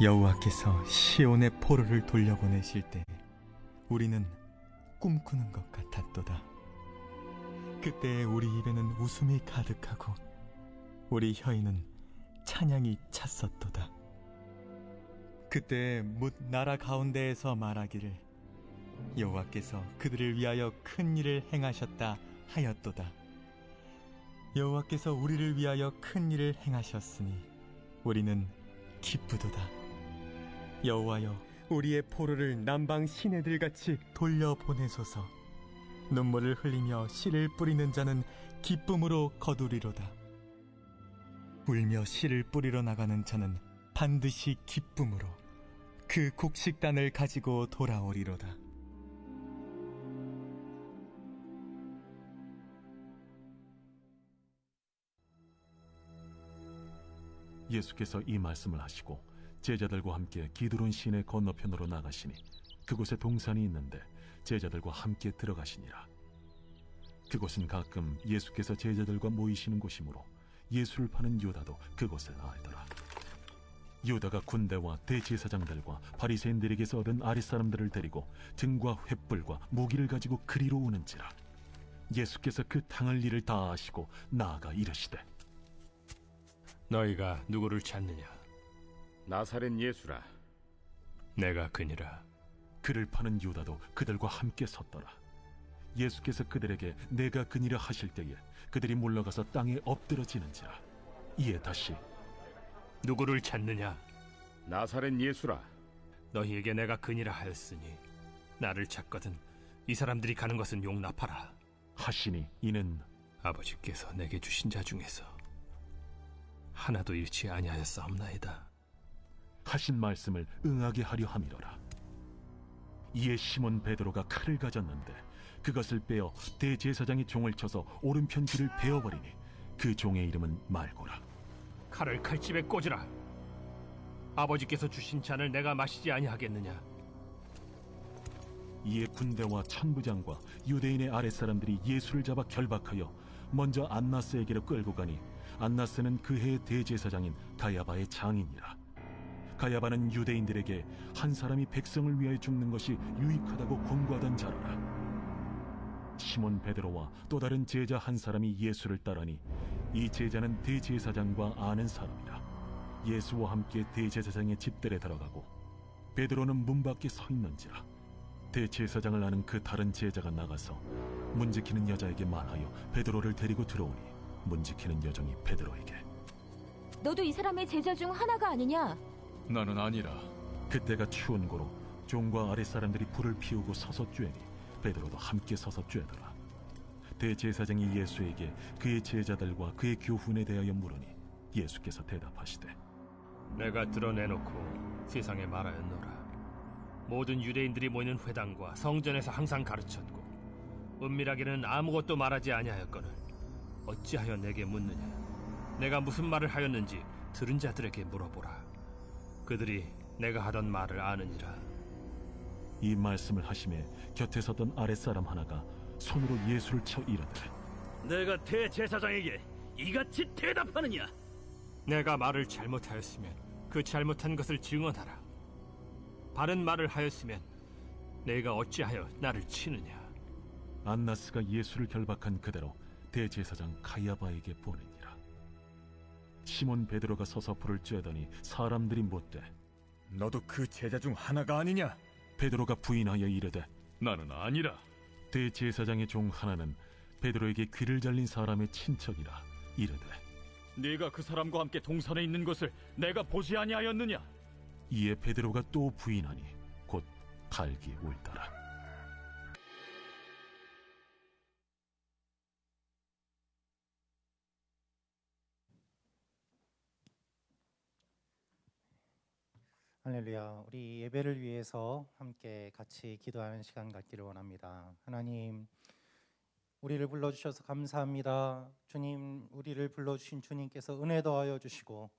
여호와께서 시온의 포로를 돌려보내실 때 우리는 꿈꾸는 것 같았도다. 그때 우리 입에는 웃음이 가득하고 우리 혀에는 찬양이 찼었도다. 그때 뭇 나라 가운데에서 말하기를 여호와께서 그들을 위하여 큰 일을 행하셨다 하였도다. 여호와께서 우리를 위하여 큰 일을 행하셨으니 우리는 기쁘도다. 여호와여, 우리의 포로를 남방 시내들같이 돌려보내소서. 눈물을 흘리며 씨를 뿌리는 자는 기쁨으로 거두리로다. 울며 씨를 뿌리러 나가는 자는 반드시 기쁨으로 그 곡식단을 가지고 돌아오리로다. 예수께서 이 말씀을 하시고 제자들과 함께 기드론 시내 건너편으로 나가시니 그곳에 동산이 있는데 제자들과 함께 들어가시니라. 그곳은 가끔 예수께서 제자들과 모이시는 곳이므로 예수를 파는 유다도 그곳을 알더라. 유다가 군대와 대제사장들과 바리새인들에게서 얻은 아랫사람들을 데리고 등과 횃불과 무기를 가지고 그리로 오는지라. 예수께서 그 당할 일을 다 아시고 나아가 이르시되, 너희가 누구를 찾느냐? 나사렛 예수라. 내가 그니라. 그를 파는 유다도 그들과 함께 섰더라. 예수께서 그들에게 내가 그니라 하실 때에 그들이 물러가서 땅에 엎드러지는지라. 이에 다시 누구를 찾느냐? 나사렛 예수라. 너희에게 내가 그니라 하였으니 나를 찾거든 이 사람들이 가는 것은 용납하라 하시니 이는 아버지께서 내게 주신 자 중에서 하나도 잃지 아니하였사옵나이다 하신 말씀을 응하게 하려 함이로라. 이에 시몬 베드로가 칼을 가졌는데 그것을 빼어 대제사장의 종을 쳐서 오른편 귀를 베어버리니 그 종의 이름은 말고라. 칼을 칼집에 꽂으라. 아버지께서 주신 잔을 내가 마시지 아니하겠느냐? 이에 군대와 천부장과 유대인의 아랫사람들이 예수를 잡아 결박하여 먼저 안나스에게로 끌고 가니 안나스는 그 해의 대제사장인 가야바의 장인이라. 가야바는 유대인들에게 한 사람이 백성을 위하여 죽는 것이 유익하다고 권고하던 자로라. 시몬 베드로와 또 다른 제자 한 사람이 예수를 따르니 이 제자는 대제사장과 아는 사람이라. 예수와 함께 대제사장의 집들에 들어가고 베드로는 문 밖에 서 있는지라. 대제사장을 아는 그 다른 제자가 나가서 문 지키는 여자에게 말하여 베드로를 데리고 들어오니 문 지키는 여종이 베드로에게, 너도 이 사람의 제자 중 하나가 아니냐? 나는 아니라. 그때가 추운 고로 종과 아랫사람들이 불을 피우고 서서 쬐니 베드로도 함께 서서 쬐더라. 대제사장이 예수에게 그의 제자들과 그의 교훈에 대하여 물으니 예수께서 대답하시되, 내가 드러내놓고 세상에 말하였노라. 모든 유대인들이 모이는 회당과 성전에서 항상 가르쳤고 은밀하게는 아무것도 말하지 아니하였거늘 어찌하여 내게 묻느냐? 내가 무슨 말을 하였는지 들은 자들에게 물어보라. 그들이 내가 하던 말을 아느니라. 이 말씀을 하심에 곁에 섰던 아랫사람 하나가 손으로 예수를 쳐 이르되, 내가 대제사장에게 이같이 대답하느냐? 내가 말을 잘못하였으면 그 잘못한 것을 증언하라. 바른 말을 하였으면 내가 어찌하여 나를 치느냐? 안나스가 예수를 결박한 그대로 대제사장 가야바에게 보내니라. 시몬 베드로가 서서 불을 쬐더니 사람들이 묻되, 너도 그 제자 중 하나가 아니냐? 베드로가 부인하여 이르되, 나는 아니라. 대제사장의 종 하나는 베드로에게 귀를 잘린 사람의 친척이라 이르되, 네가 그 사람과 함께 동산에 있는 것을 내가 보지 아니하였느냐? 이에 베드로가 또 부인하니 곧 갈기 울더라. 할렐루야. 우리 예배를 위해서 함께 같이 기도하는 시간 갖기를 원합니다. 하나님, 우리를 불러주셔서 감사합니다. 주님, 우리를 불러주신 주님께서 은혜 더하여 주시고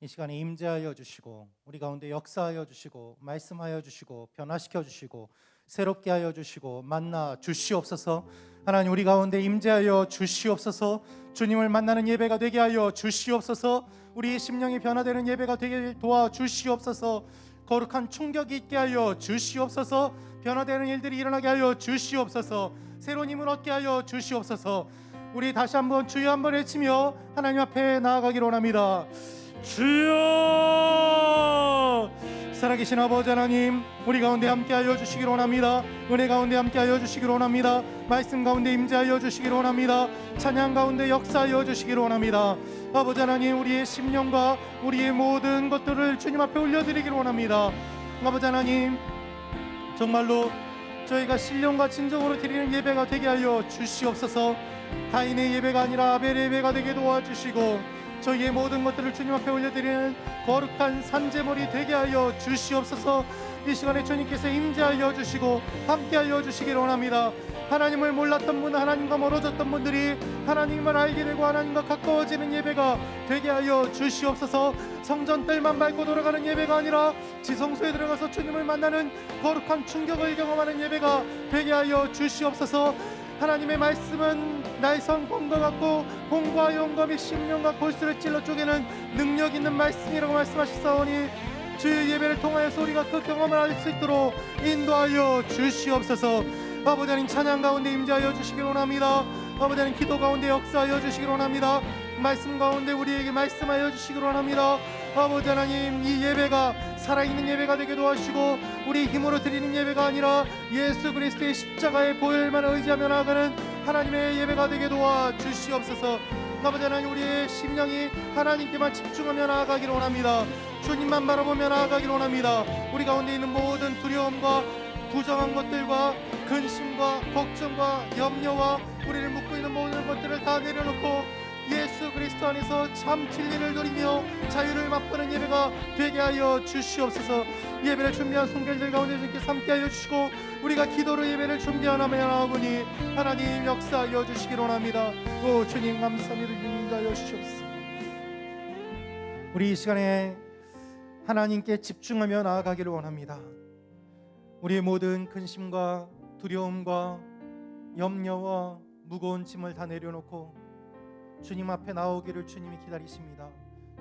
이 시간에 임재하여 주시고 우리 가운데 역사하여 주시고 말씀하여 주시고 변화시켜 주시고 새롭게 하여 주시고 만나 주시옵소서. 하나님 우리 가운데 임재하여 주시옵소서. 주님을 만나는 예배가 되게 하여 주시옵소서. 우리의 심령이 변화되는 예배가 되게 도와주시옵소서. 거룩한 충격이 있게 하여 주시옵소서. 변화되는 일들이 일어나게 하여 주시옵소서. 새로운 힘을 얻게 하여 주시옵소서. 우리 다시 한번 주여 한번 외치며 하나님 앞에 나아가기를 원합니다. 주여! 살아계신 아버지 하나님, 우리 가운데 함께하여 주시기를 원합니다. 은혜 가운데 함께하여 주시기를 원합니다. 말씀 가운데 임재하여 주시기를 원합니다. 찬양 가운데 역사하여 주시기를 원합니다. 아버지 하나님, 우리의 심령과 우리의 모든 것들을 주님 앞에 올려드리기를 원합니다. 아버지 하나님, 정말로 저희가 신령과 진정으로 드리는 예배가 되게 하여 주시옵소서. 가인의 예배가 아니라 아벨의 예배가 되게 도와주시고 저희의 모든 것들을 주님 앞에 올려드리는 거룩한 산제물이 되게 하여 주시옵소서. 이 시간에 주님께서 임재하여 주시고 함께하여 주시기를 원합니다. 하나님을 몰랐던 분, 하나님과 멀어졌던 분들이 하나님을 알게 되고 하나님과 가까워지는 예배가 되게 하여 주시옵소서. 성전 뜰만 밟고 돌아가는 예배가 아니라 지성소에 들어가서 주님을 만나는 거룩한 충격을 경험하는 예배가 되게 하여 주시옵소서. 하나님의 말씀은 나의 성공과 같고 공과 영감이 심령과 골수를 찔러 쪼개는 능력 있는 말씀이라고 말씀하셨사오니 주의 예배를 통하여서 우리가 그 경험을 알 수 있도록 인도하여 주시옵소서. 아버지 하나님, 찬양 가운데 임재하여 주시기를 원합니다. 아버지 하나님, 기도 가운데 역사하여 주시기를 원합니다. 말씀 가운데 우리에게 말씀하여 주시기를 원합니다. 아버지 하나님, 이 예배가 살아있는 예배가 되게 도와주시고 우리 힘으로 드리는 예배가 아니라 예수 그리스도의 십자가의 보혈만 의지하며 나아가는 하나님의 예배가 되게 도와주시옵소서. 아버지 하나님, 우리의 심령이 하나님께만 집중하며 나아가기를 원합니다. 주님만 바라보며 나아가기를 원합니다. 우리 가운데 있는 모든 두려움과 부정한 것들과 근심과 걱정과 염려와 우리를 묶고 있는 모든 것들을 다 내려놓고 예수 그리스도 안에서 참 진리를 누리며 자유를 맛보는 예배가 되게 하여 주시옵소서. 예배를 준비한 손길들 가운데 주님께서 함께하여 주시고 우리가 기도로 예배를 준비하며 나아오니 하나님 역사하여 주시기를 원합니다. 오 주님 감사합니다. 인도하여 주시옵소서. 우리 이 시간에 하나님께 집중하며 나아가기를 원합니다. 우리의 모든 근심과 두려움과 염려와 무거운 짐을 다 내려놓고 주님 앞에 나오기를 주님이 기다리십니다.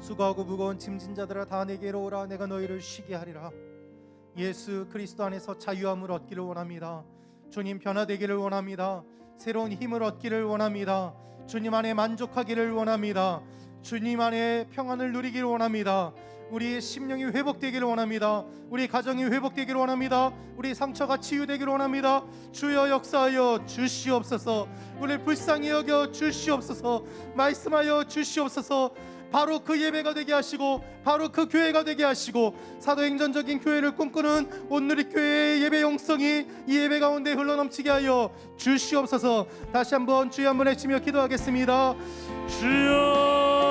수고하고 무거운 짐진 자들아 다 내게로 오라. 내가 너희를 쉬게 하리라. 예수 그리스도 안에서 자유함을 얻기를 원합니다. 주님 변화되기를 원합니다. 새로운 힘을 얻기를 원합니다. 주님 안에 만족하기를 원합니다. 주님 안에 평안을 누리기를 원합니다. 우리의 심령이 회복되기를 원합니다. 우리 가정이 회복되기를 원합니다. 우리 상처가 치유되기를 원합니다. 주여 역사하여 주시옵소서. 우리를 불쌍히 여겨 주시옵소서. 말씀하여 주시옵소서. 바로 그 예배가 되게 하시고 바로 그 교회가 되게 하시고 사도행전적인 교회를 꿈꾸는 온누리교회의 예배 영성이 이 예배 가운데 흘러넘치게 하여 주시옵소서. 다시 한번 주여 한번 외치며 기도하겠습니다. 주여!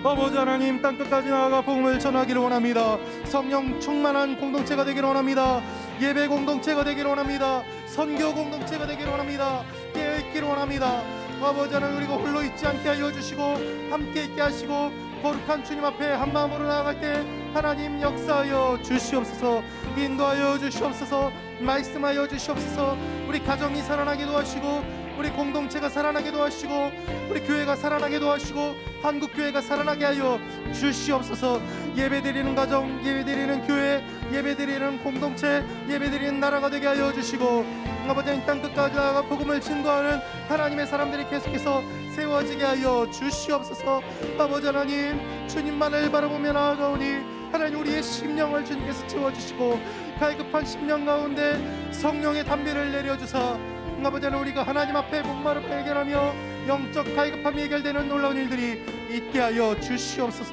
아버지 하나님, 땅끝까지 나아가 복음을 전하기를 원합니다. 성령 충만한 공동체가 되기를 원합니다. 예배 공동체가 되기를 원합니다. 선교 공동체가 되기를 원합니다. 깨어있기를 원합니다. 아버지 하나님, 우리가 홀로 있지 않게 하여 주시고 함께 있게 하시고 거룩한 주님 앞에 한 마음으로 나아갈 때 하나님 역사하여 주시옵소서. 인도하여 주시옵소서. 말씀하여 주시옵소서. 우리 가정이 살아나게 도와주시고 우리 공동체가 살아나게 도와주시고 우리 교회가 살아나게 도와주시고 한국교회가 살아나게 하여 주시옵소서. 예배드리는 가정, 예배드리는 교회, 예배드리는 공동체, 예배드리는 나라가 되게 하여 주시고 아버지 하나님, 땅끝까지 나아가 복음을 증거하는 하나님의 사람들이 계속해서 세워지게 하여 주시옵소서. 아버지 하나님, 주님만을 바라보며 나아가오니 하나님, 우리의 심령을 주님께서 채워주시고 갈급한 심령 가운데 성령의 담비를 내려주사 아버지 하나님, 우리가 하나님 앞에 목마름을 해결하며 영적 갈급함이 해결되는 놀라운 일들이 있게 하여 주시옵소서.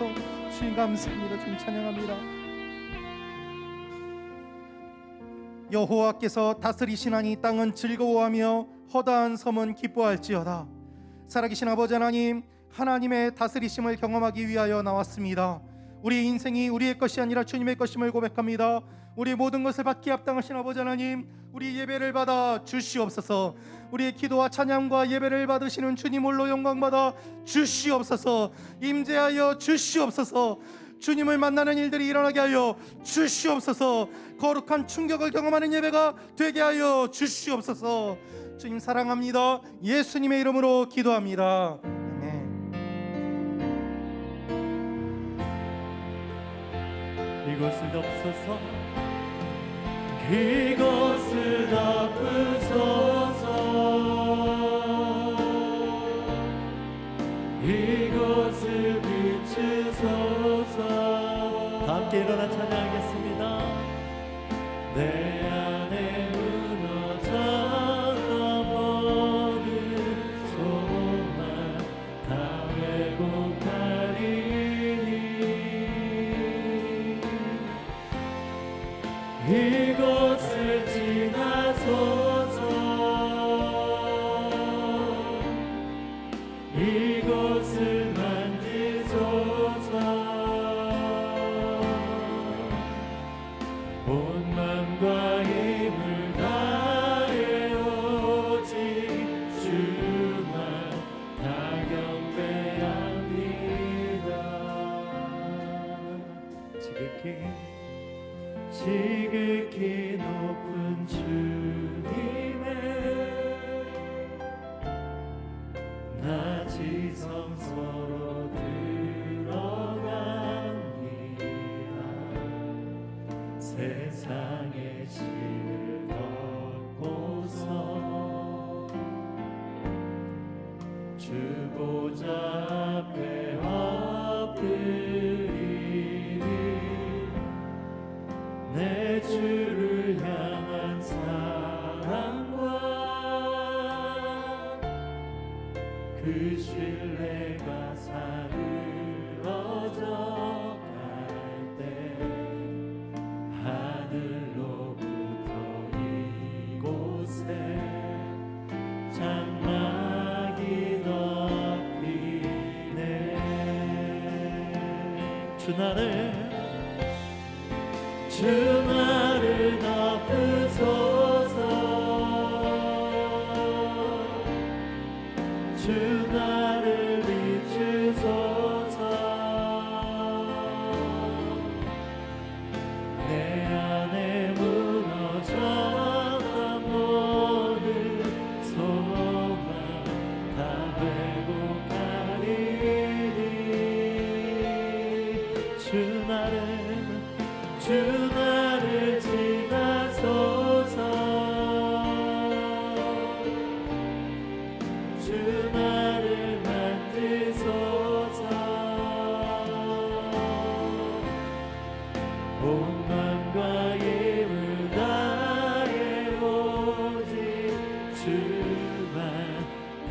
주님 감사합니다. 주님 찬양합니다. 여호와께서 다스리시나니 땅은 즐거워하며 허다한 섬은 기뻐할지어다. 살아계신 아버지 하나님, 하나님의 다스리심을 경험하기 위하여 나왔습니다. 우리의 인생이 우리의 것이 아니라 주님의 것임을 고백합니다. 우리의 모든 것을 받기에 합당하신 아버지 하나님, 우리 예배를 받아 주시옵소서. 우리의 기도와 찬양과 예배를 받으시는 주님 홀로 영광 받아 주시옵소서. 임재하여 주시옵소서. 주님을 만나는 일들이 일어나게 하여 주시옵소서. 거룩한 충격을 경험하는 예배가 되게 하여 주시옵소서. 주님 사랑합니다. 예수님의 이름으로 기도합니다. 아멘. 이곳을 덮소서, 이곳을 덮으소서, 이곳을 비추소서. 다 함께 일어나 찬양하겠습니다. 내 안에 무너졌던 모든 소망 다 회복하리니 이곳을 지나소서, 이곳을 만지소서. 온 마음과 힘을 다해 오직 주만 다 경배합니다. 지극히 높은 주님의 낮이 성소로 들어갑니다. 세상의 짐을 걷고서 주 보좌 앞에 엎드리는 내 주를 향한 사랑과 그 신뢰가 사그러져 갈 때 하늘로부터 이곳에 장막이 덮이네. 주 나를 덮으소서, 주 나를 비추소서. 내 안에 무너졌던 모든 소망 다 회복하리니 주 나를 지나소서, 주 나를 만지소서. 온 마음과 힘을 다해 오직 주만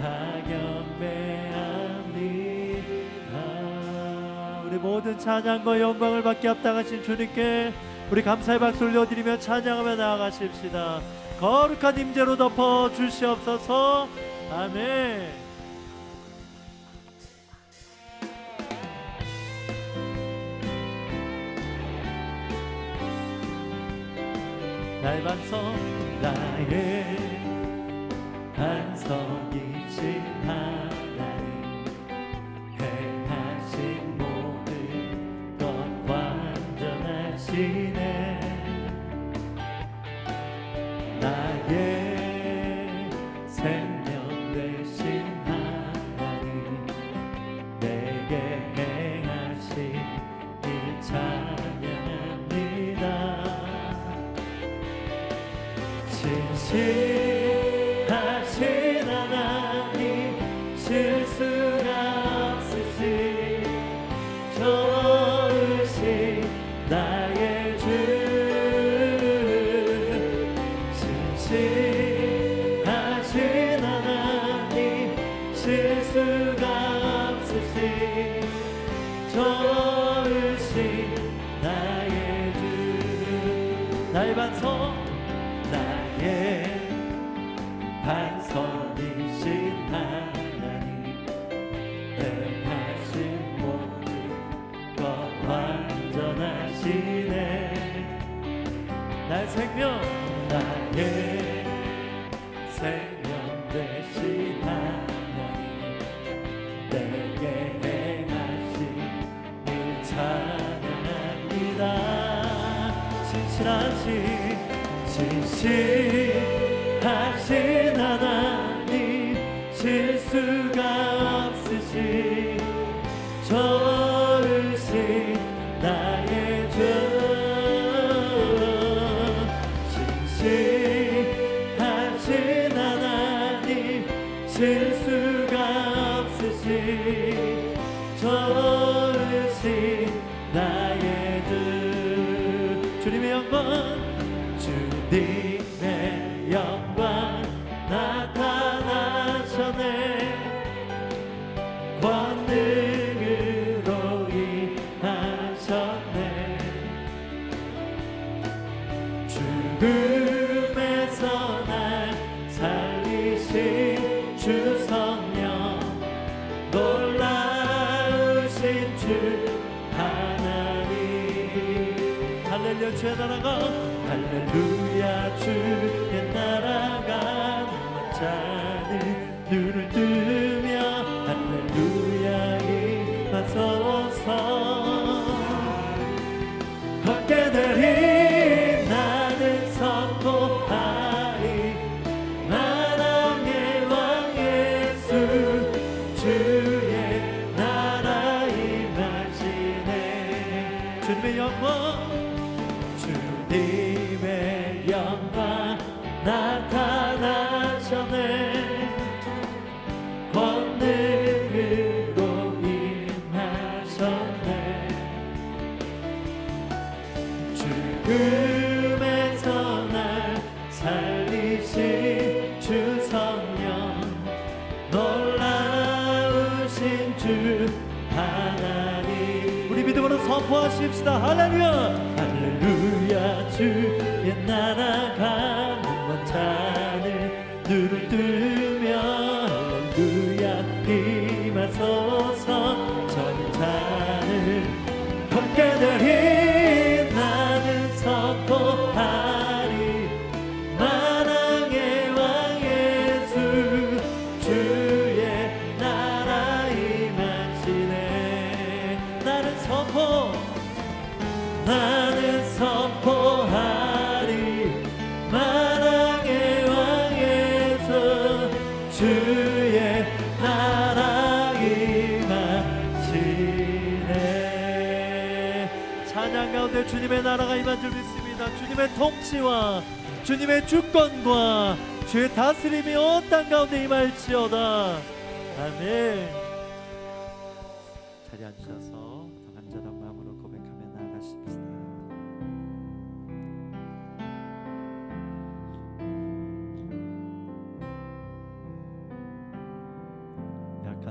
다 경배합니다. 우리 모든 찬양과 영광을 받게 합당하신 주님께 우리 감사의 박수 올려드리며 찬양하며 나아가십시다. 거룩한 임재로 덮어 주시옵소서. 아멘. 나의 반석이신 하나님, 행하신 모든 것 완전하시네. 나의 생명 되신 하나님, 내게 행하신 일 찬양합니다. 진실하신 하나님, 실수가 없으신 좋으신 나의 주, 진실하신 하나님, 실수가 없으신 좋으신 나의 주. 나의 반석이신 하나님, 행하신 모든 것 완전하시네. 나의 생명 되신 하나님, 내게 행하신 일 찬양 진실하신 하나님 실수가 없으신 좋으신 나의 주 진실하신 하나님 실수가 없으신 좋으신 나의 주 주님의 영광 주님의 영광 나타나셨네 권능으로 임하셨네 죽음에서 날 살리신 주 성령 놀라우신 주 하나님 할렐루야 주의 나라가 할렐루야 주의 나라가 자는 눈을 뜨며 할렐루야 임하소서 걷게 되리 나는 선포하리 만왕의 왕 예수 주의 나라 임하시네 주님의 영광 주님의 영광 나타나셨네 권능으로 임하셨네 죽음에서 날 살리신 주 성령 놀라우신 주 하나님 우리 믿음으로 선포하십시다 할렐루야 할렐루야 주의 나라가 문만찬을 눈을 뜨며 할렐루야 임하소서 전찬을 걷게 되리 나는 선포하리 만왕의 왕 예수 주의 나라 임하시네 나는 선포하리 만왕의 왕 예수 주의 나라 임하시네 찬양 가운데 주님의 나라가 임한 줄 믿습니다 주님의 통치와 주님의 주권과 주의 다스림이 온 땅 가운데 임할지어다 아멘 자리 앉으셔서 더 간절한 마음으로 고백하며 나아가십시다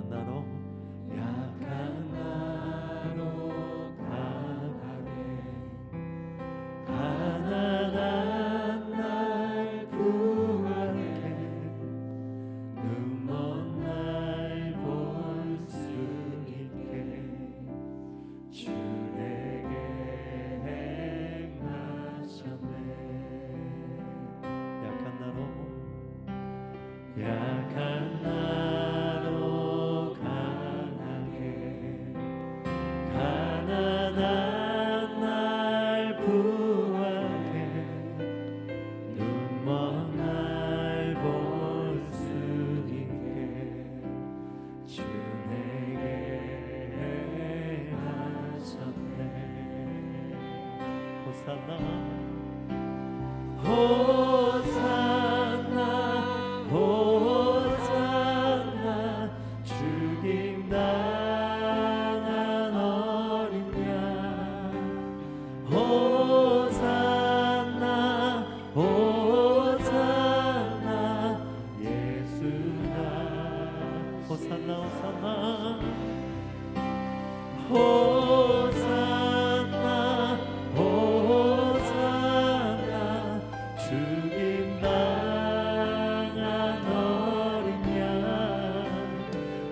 약한 나로 강하게 가난한 날 구하게 눈먼 날 볼 수 있게 주 내게 행하셨네 약한 나로 강하게 가난한 날 구하게 눈먼 날 볼 수 있게 주 내게 행하셨네 호산나 호산나 죽임당한 어린 양 호산나 호산나 예수가 호산나 호산나 호산나 죽임당한 어린 양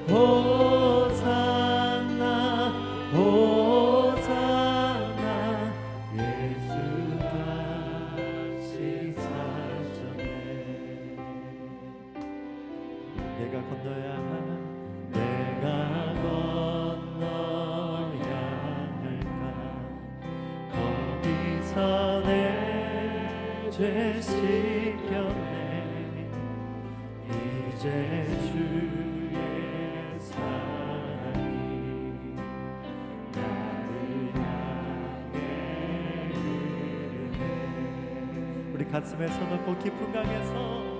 호산나 호산나 예수가 시사전에 내가 건너야 할까 거기서 내 죄 씻겼네. 이제 주의 사랑이 나를 향해 흐르네. 우리 가슴에 손 얹고 깊은 강에서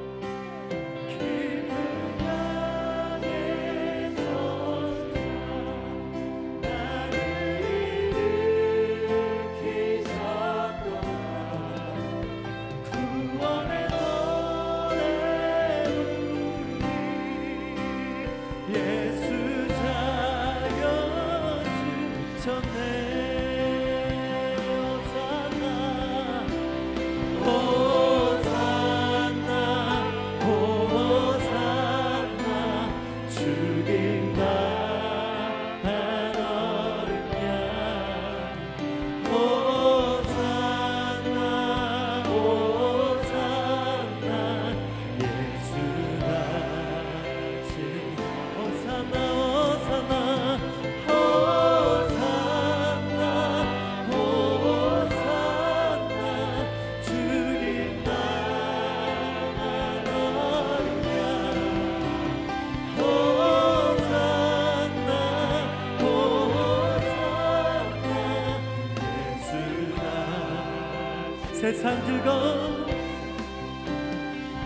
세상 즐거움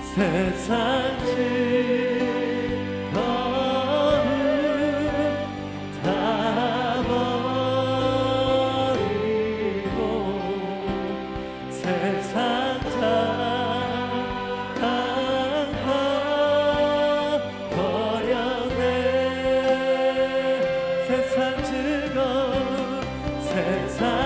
세상 즐거움 다 버리고 세상 다 버려내. 세상 즐거움 세상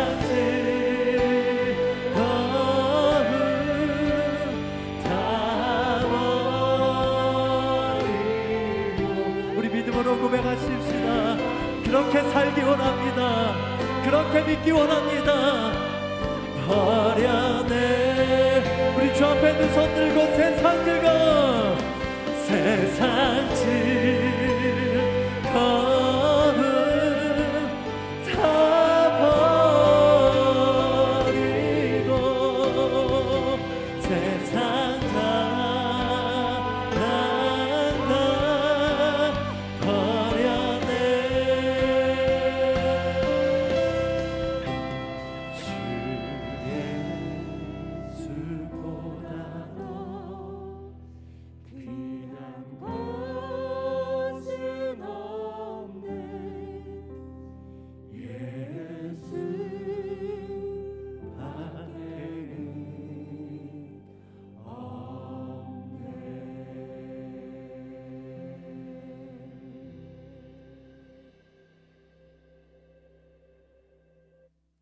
고백하십시다. 그렇게 살기 원합니다. 그렇게 믿기 원합니다. 버려내. 우리 주 앞에 두 손 들고 세상 즐거움 세상 즐거움 다 버리고 세상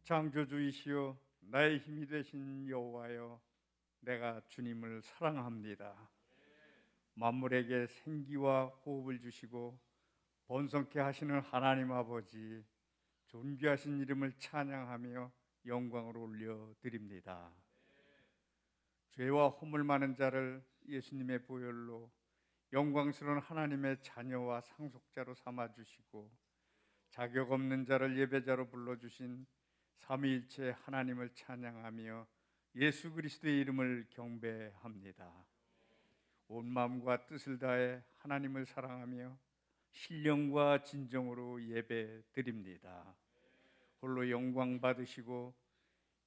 창조주이시여 나의 힘이 되신 여호와여, 내가 주님을 사랑합니다. 만물에게 생기와 호흡을 주시고 번성케 하시는 하나님 아버지, 존귀하신 이름을 찬양하며 영광을 올려드립니다. 죄와 허물 많은 자를 예수님의 보혈로 영광스러운 하나님의 자녀와 상속자로 삼아주시고 자격 없는 자를 예배자로 불러주신 삼위일체 하나님을 찬양하며 예수 그리스도의 이름을 경배합니다. 온 마음과 뜻을 다해 하나님을 사랑하며 신령과 진정으로 예배드립니다. 홀로 영광 받으시고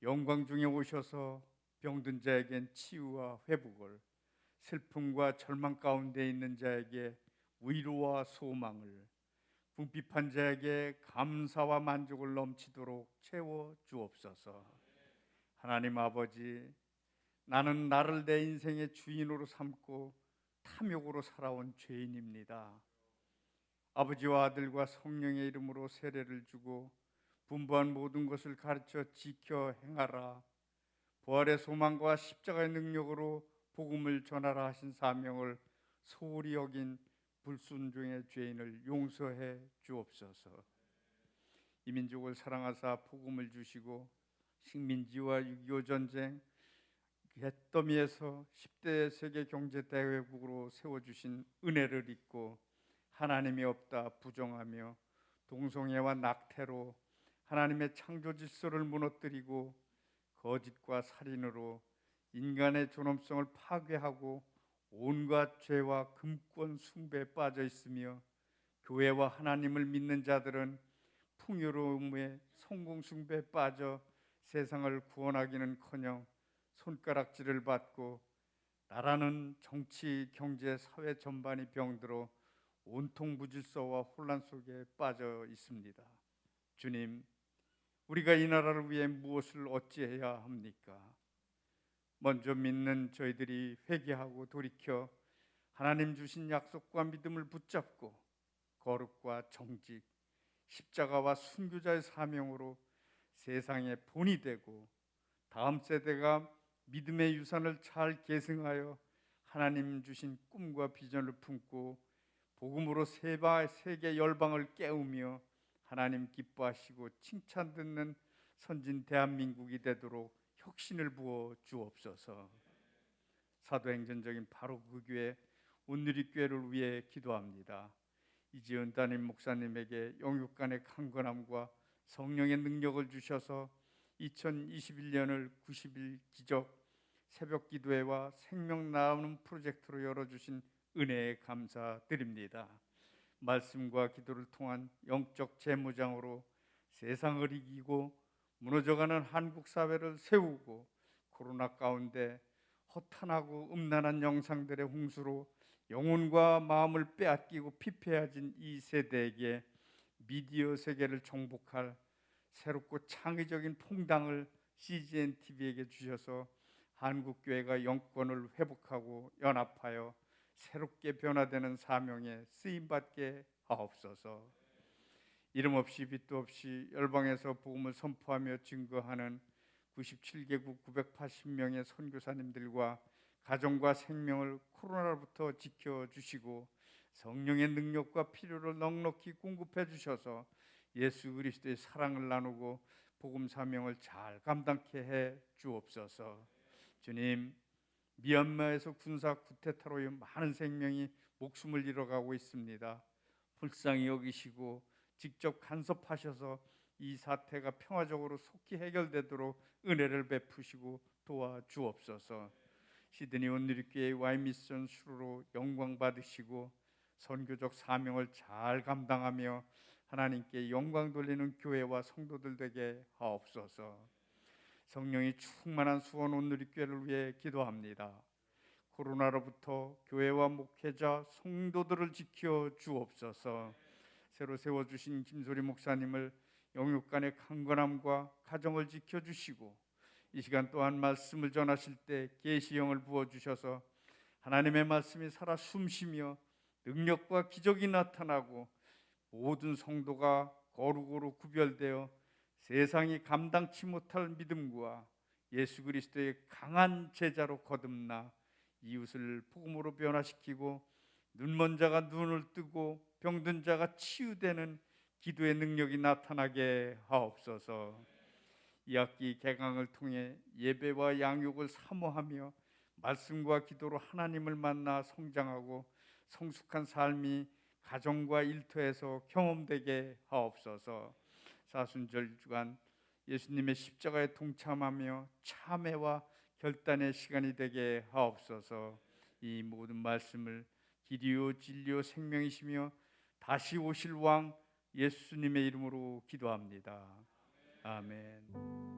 영광 중에 오셔서 병든 자에겐 치유와 회복을, 슬픔과 절망 가운데 있는 자에게 위로와 소망을, 궁핍한 자에게 감사와 만족을 넘치도록 채워 주옵소서. 하나님 아버지, 나는 나를 내 인생의 주인으로 삼고 탐욕으로 살아온 죄인입니다. 아버지와 아들과 성령의 이름으로 세례를 주고 분부한 모든 것을 가르쳐 지켜 행하라, 부활의 소망과 십자가의 능력으로 복음을 전하라 하신 사명을 소홀히 여긴 불순종의 죄인을 용서해 주옵소서. 이 민족을 사랑하사 복음을 주시고 식민지와 6.25 전쟁 갯더미에서 10대 세계 경제 대회국으로 세워주신 은혜를 잊고 하나님이 없다 부정하며 동성애와 낙태로 하나님의 창조 질서를 무너뜨리고 거짓과 살인으로 인간의 존엄성을 파괴하고 온갖 죄와 금권 숭배에 빠져 있으며 교회와 하나님을 믿는 자들은 풍요로움의 성공 숭배에 빠져 세상을 구원하기는커녕 손가락질을 받고 나라는 정치, 경제, 사회 전반이 병들어 온통 무질서와 혼란 속에 빠져 있습니다. 주님, 우리가 이 나라를 위해 무엇을 어찌해야 합니까? 먼저 믿는 저희들이 회개하고 돌이켜 하나님 주신 약속과 믿음을 붙잡고 거룩과 정직, 십자가와 순교자의 사명으로 세상의 본이 되고 다음 세대가 믿음의 유산을 잘 계승하여 하나님 주신 꿈과 비전을 품고 복음으로 세계 열방을 깨우며 하나님 기뻐하시고 칭찬 듣는 선진 대한민국이 되도록 혁신을 부어 주옵소서. 사도행전적인 바로 그 교회 온누리교회를 위해 기도합니다. 이지은 담임 목사님에게 영육간의 강건함과 성령의 능력을 주셔서 2021년을 90일 기적 새벽 기도회와 생명 나누는 프로젝트로 열어주신 은혜에 감사드립니다. 말씀과 기도를 통한 영적 재무장으로 세상을 이기고 무너져가는 한국 사회를 세우고 코로나 가운데 허탄하고 음란한 영상들의 홍수로 영혼과 마음을 빼앗기고 피폐해진 이 세대에게 미디어 세계를 정복할 새롭고 창의적인 통당을 CGN TV에게 주셔서 한국교회가 영권을 회복하고 연합하여 새롭게 변화되는 사명에 쓰임받게 하옵소서. 이름 없이 빛도 없이 열방에서 복음을 선포하며 증거하는 97개국 980명의 선교사님들과 가정과 생명을 코로나로부터 지켜주시고 성령의 능력과 필요를 넉넉히 공급해 주셔서 예수 그리스도의 사랑을 나누고 복음 사명을 잘 감당케 해 주옵소서. 주님, 미얀마에서 군사 쿠데타로 많은 생명이 목숨을 잃어가고 있습니다. 불쌍히 여기시고 직접 간섭하셔서 이 사태가 평화적으로 속히 해결되도록 은혜를 베푸시고 도와주옵소서. 시드니 온누리교회 와이미션 수로로 영광 받으시고 선교적 사명을 잘 감당하며 하나님께 영광 돌리는 교회와 성도들 되게 하옵소서. 성령이 충만한 수원 온누리교회를 위해 기도합니다. 코로나로부터 교회와 목회자, 성도들을 지켜 주옵소서. 새로 세워주신 김소리 목사님을 영육간의 강건함과 가정을 지켜주시고 이 시간 또한 말씀을 전하실 때 계시형을 부어주셔서 하나님의 말씀이 살아 숨쉬며 능력과 기적이 나타나고 모든 성도가 거룩으로 구별되어 세상이 감당치 못할 믿음과 예수 그리스도의 강한 제자로 거듭나 이웃을 복음으로 변화시키고 눈먼 자가 눈을 뜨고 병든 자가 치유되는 기도의 능력이 나타나게 하옵소서. 이 학기 개강을 통해 예배와 양육을 사모하며 말씀과 기도로 하나님을 만나 성장하고 성숙한 삶이 가정과 일터에서 경험되게 하옵소서. 사순절 주간 예수님의 십자가에 동참하며 참회와 결단의 시간이 되게 하옵소서. 이 모든 말씀을 길이요 진리요 생명이시며 다시 오실 왕 예수님의 이름으로 기도합니다. 아멘.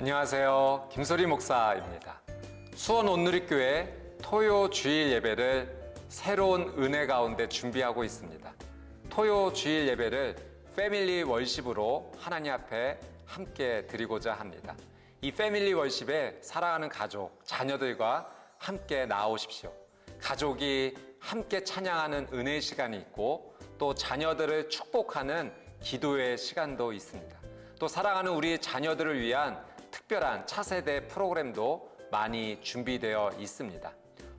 안녕하세요. 김소리 목사입니다. 수원 온누리교회 토요 주일 예배를 새로운 은혜 가운데 준비하고 있습니다. 토요 주일 예배를 패밀리 월십으로 하나님 앞에 함께 드리고자 합니다. 이 패밀리 월십에 사랑하는 가족, 자녀들과 함께 나오십시오. 가족이 함께 찬양하는 은혜의 시간이 있고 또 자녀들을 축복하는 기도의 시간도 있습니다. 또 사랑하는 우리 자녀들을 위한 특별한 차세대 프로그램도 많이 준비되어 있습니다.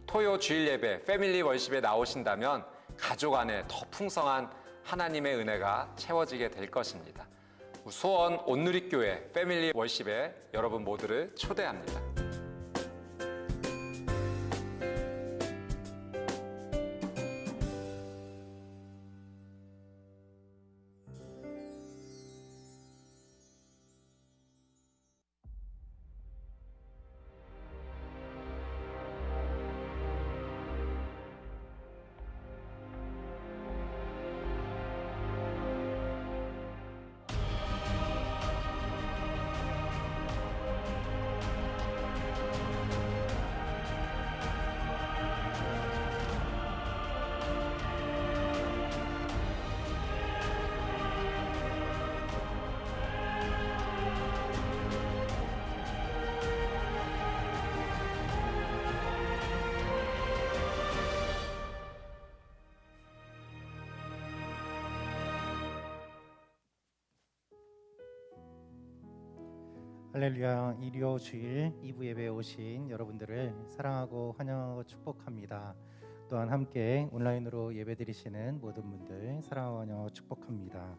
토요 주일 예배 패밀리 월십에 나오신다면 가족 안에 더 풍성한 하나님의 은혜가 채워지게 될 것입니다. 수원 온누리교회 패밀리 월십에 여러분 모두를 초대합니다. 할렐루야. 일요 주일 2부 예배에 오신 여러분들을 사랑하고 환영하고 축복합니다. 또한 함께 온라인으로 예배드리시는 모든 분들 사랑하고 환영하고 축복합니다.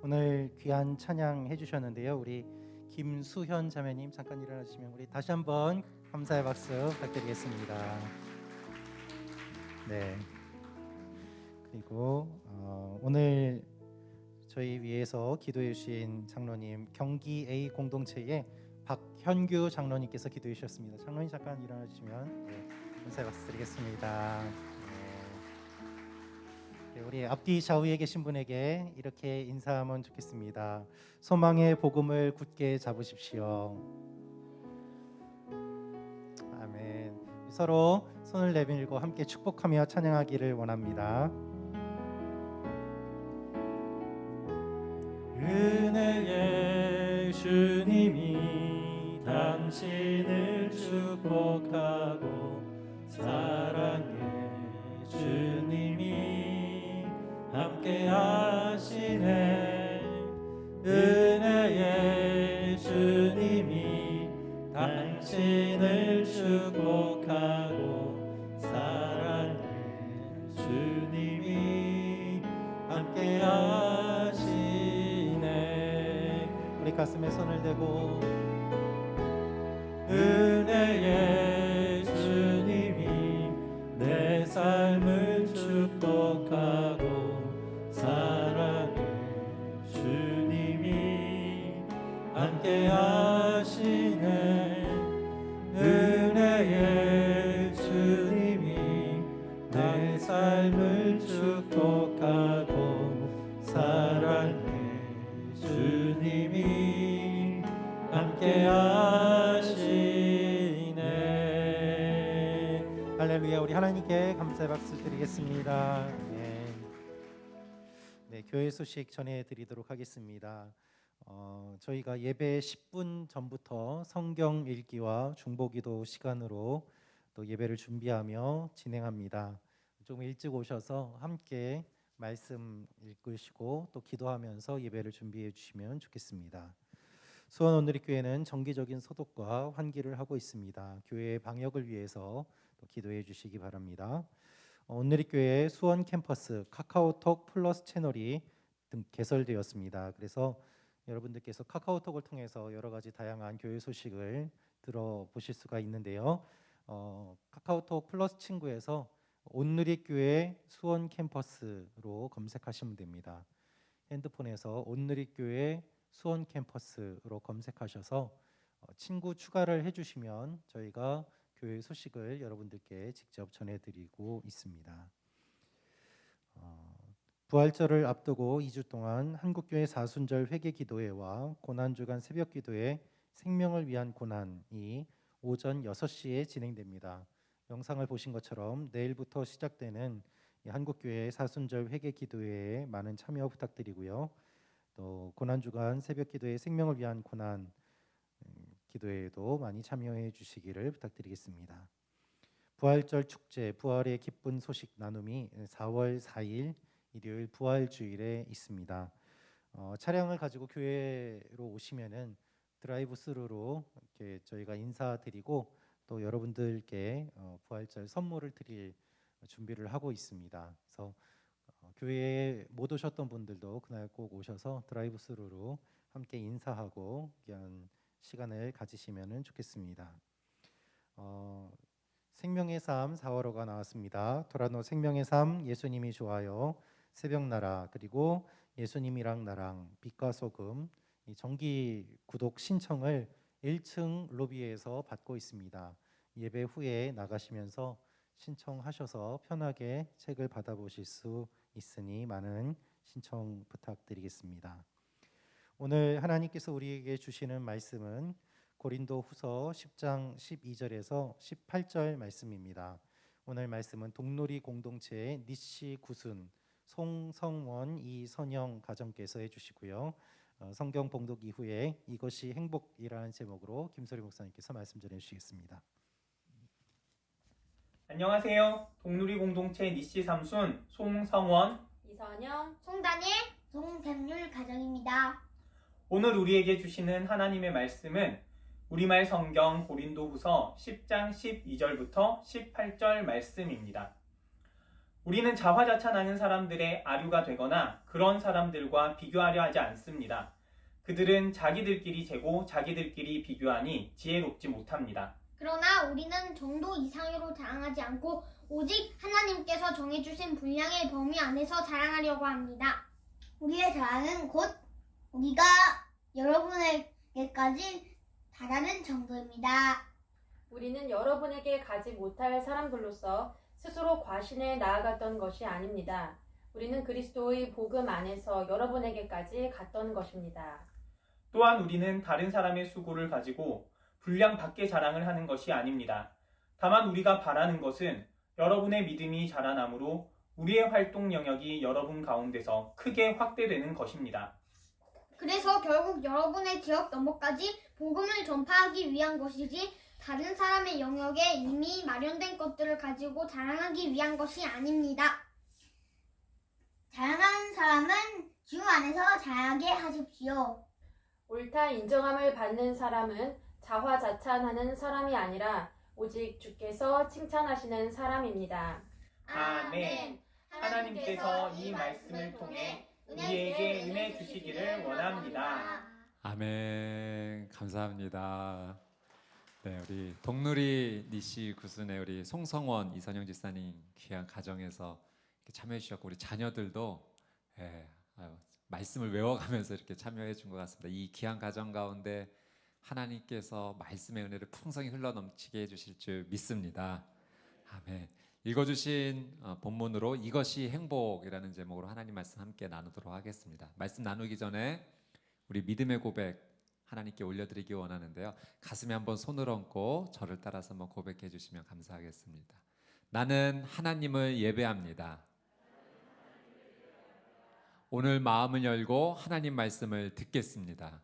오늘 귀한 찬양 해주셨는데요. 우리 김수현 자매님 잠깐 일어나시면 우리 다시 한번 감사의 박수 부탁드리겠습니다. 네. 그리고 오늘 저희 위해서 기도해 주신 장로님, 경기 A 공동체의 박현규 장로님께서 기도해 주셨습니다. 장로님 잠깐 일어나 주시면 감사의 박수 드리겠습니다. 네, 우리 앞뒤 좌우에 계신 분에게 이렇게 인사하면 좋겠습니다. 소망의 복음을 굳게 잡으십시오. 아멘. 서로 손을 내밀고 함께 축복하며 찬양하기를 원합니다. 은혜의 주님이 당신을 축복하고 사랑의 주님이 함께 하시네. 은혜의 주님이 당신을 축복하고 사랑의 주님이 함께 가슴에 손을 대고 은혜의 주님이 내 삶을 축복하고 사랑의 주님이 함께 하시네. 은혜의 주님이 내 삶을 축복하고 사랑의 주님이 함께 하시네. 할렐루야. 우리 하나님께 감사의 박수 드리겠습니다. 네, 교회 소식 전해드리도록 하겠습니다. 저희가 예배 10분 전부터 성경 읽기와 중보기도 시간으로 또 예배를 준비하며 진행합니다. 좀 일찍 오셔서 함께 말씀 읽으시고 또 기도하면서 예배를 준비해 주시면 좋겠습니다. 수원 온누리교회는 정기적인 소독과 환기를 하고 있습니다. 교회의 방역을 위해서 또 기도해 주시기 바랍니다. 온누리교회 수원 캠퍼스 카카오톡 플러스 채널이 개설되었습니다. 그래서 여러분들께서 카카오톡을 통해서 여러 가지 다양한 교회 소식을 들어보실 수가 있는데요. 카카오톡 플러스 친구에서 온누리교회 수원 캠퍼스로 검색하시면 됩니다. 핸드폰에서 온누리교회 수원 캠퍼스로 검색하셔서 친구 추가를 해주시면 저희가 교회 소식을 여러분들께 직접 전해드리고 있습니다. 부활절을 앞두고 2주 동안 한국교회 사순절 회개기도회와 고난주간 새벽기도회 생명을 위한 고난이 오전 6시에 진행됩니다. 영상을 보신 것처럼 내일부터 시작되는 한국교회 사순절 회개 기도회에 많은 참여 부탁드리고요. 또 고난주간 새벽기도회 생명을 위한 고난 기도회에도 많이 참여해 주시기를 부탁드리겠습니다. 부활절 축제 부활의 기쁜 소식 나눔이 4월 4일 일요일 부활주일에 있습니다. 차량을 가지고 교회로 오시면은 드라이브 스루로 이렇게 저희가 인사드리고 또 여러분들께 부활절 선물을 드릴 준비를 하고 있습니다. 그래서 교회에 못 오셨던 분들도 그날 꼭 오셔서 드라이브 스루로 함께 인사하고 귀한 시간을 가지시면 좋겠습니다. 생명의 삶 4월호가 나왔습니다. 토라노 생명의 삶 예수님이 좋아요, 새벽나라, 그리고 예수님이랑 나랑, 빛과 소금, 이 정기 구독 신청을 1층 로비에서 받고 있습니다. 예배 후에 나가시면서 신청하셔서 편하게 책을 받아보실 수 있으니 많은 신청 부탁드리겠습니다. 오늘 하나님께서 우리에게 주시는 말씀은 고린도후서 10장 12절에서 18절 말씀입니다. 오늘 말씀은 동놀이 공동체의 니시 구순, 송성원, 이선영 가정께서 해주시고요. 성경 봉독 이후에 이것이 행복이라는 제목으로 김소리 목사님께서 말씀 전해주시겠습니다. 안녕하세요. 동누리 공동체 니시 삼순 송성원, 이선영, 송다니엘, 송샘률 가정입니다. 오늘 우리에게 주시는 하나님의 말씀은 우리말 성경 고린도후서 10장 12절부터 18절 말씀입니다. 우리는 자화자찬하는 사람들의 아류가 되거나 그런 사람들과 비교하려 하지 않습니다. 그들은 자기들끼리 재고 자기들끼리 비교하니 지혜롭지 못합니다. 그러나 우리는 정도 이상으로 자랑하지 않고 오직 하나님께서 정해주신 분량의 범위 안에서 자랑하려고 합니다. 우리의 자랑은 곧 우리가 여러분에게까지 달하는 정도입니다. 우리는 여러분에게 가지 못할 사람들로서 스스로 과신에 나아갔던 것이 아닙니다. 우리는 그리스도의 복음 안에서 여러분에게까지 갔던 것입니다. 또한 우리는 다른 사람의 수고를 가지고 분량 밖의 자랑을 하는 것이 아닙니다. 다만 우리가 바라는 것은 여러분의 믿음이 자라나므로 우리의 활동 영역이 여러분 가운데서 크게 확대되는 것입니다. 그래서 결국 여러분의 지역 너머까지 복음을 전파하기 위한 것이지 다른 사람의 영역에 이미 마련된 것들을 가지고 자랑하기 위한 것이 아닙니다. 자랑하는 사람은 주 안에서 자랑하게 하십시오. 옳다 인정함을 받는 사람은 자화자찬하는 사람이 아니라 오직 주께서 칭찬하시는 사람입니다. 아멘. 하나님께서 이 말씀을 통해 우리에게 은혜 주시기를 원합니다. 아멘. 감사합니다. 네, 우리 동누리 니시 구순의 우리 송성원 이선영 집사님 귀한 가정에서 이렇게 참여해 주셨고 우리 자녀들도 말씀을 외워가면서 이렇게 참여해 준 것 같습니다. 이 귀한 가정 가운데 하나님께서 말씀의 은혜를 풍성히 흘러넘치게 해주실 줄 믿습니다. 아멘. 읽어주신 본문으로 이것이 행복이라는 제목으로 하나님 말씀 함께 나누도록 하겠습니다. 말씀 나누기 전에 우리 믿음의 고백 하나님께 올려드리기 원하는데요. 가슴에 한번 손을 얹고 저를 따라서 한번 고백해 주시면 감사하겠습니다. 나는 하나님을 예배합니다. 오늘 마음을 열고 하나님 말씀을 듣겠습니다.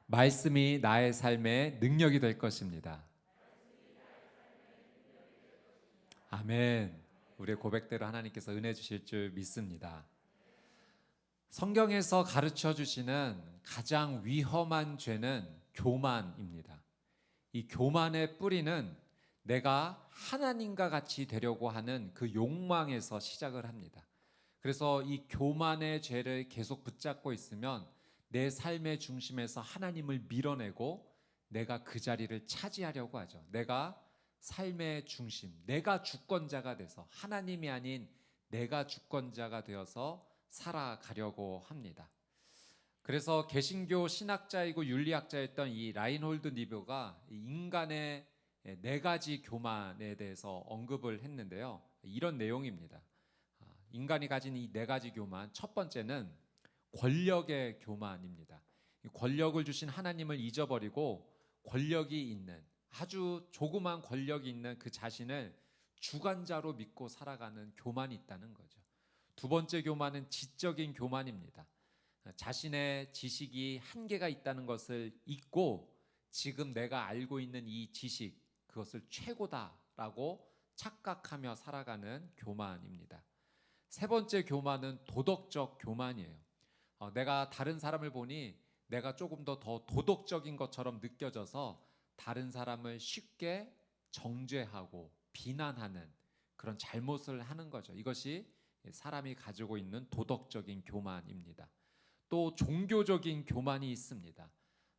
말씀이 나의 삶의 능력이 될 것입니다. 아멘. 우리의 고백대로 하나님께서 은혜 주실 줄 믿습니다. 성경에서 가르쳐 주시는 가장 위험한 죄는 교만입니다. 이 교만의 뿌리는 내가 하나님과 같이 되려고 하는 그 욕망에서 시작을 합니다. 그래서 이 교만의 죄를 계속 붙잡고 있으면 내 삶의 중심에서 하나님을 밀어내고 내가 그 자리를 차지하려고 하죠. 내가 삶의 중심, 내가 주권자가 돼서 하나님이 아닌 내가 주권자가 되어서 살아가려고 합니다. 그래서 개신교 신학자이고 윤리학자였던 이 라인홀드 니베가 인간의 네 가지 교만에 대해서 언급을 했는데요. 이런 내용입니다. 인간이 가진 이 네 가지 교만, 첫 번째는 권력의 교만입니다. 권력을 주신 하나님을 잊어버리고 권력이 있는, 아주 조그만 권력이 있는 그 자신을 주관자로 믿고 살아가는 교만이 있다는 거죠. 두 번째 교만은 지적인 교만입니다. 자신의 지식이 한계가 있다는 것을 잊고 지금 내가 알고 있는 이 지식, 그것을 최고다라고 착각하며 살아가는 교만입니다. 세 번째 교만은 도덕적 교만이에요. 내가 다른 사람을 보니 내가 조금 더 도덕적인 것처럼 느껴져서 다른 사람을 쉽게 정죄하고 비난하는 그런 잘못을 하는 거죠. 이것이 사람이 가지고 있는 도덕적인 교만입니다. 또 종교적인 교만이 있습니다.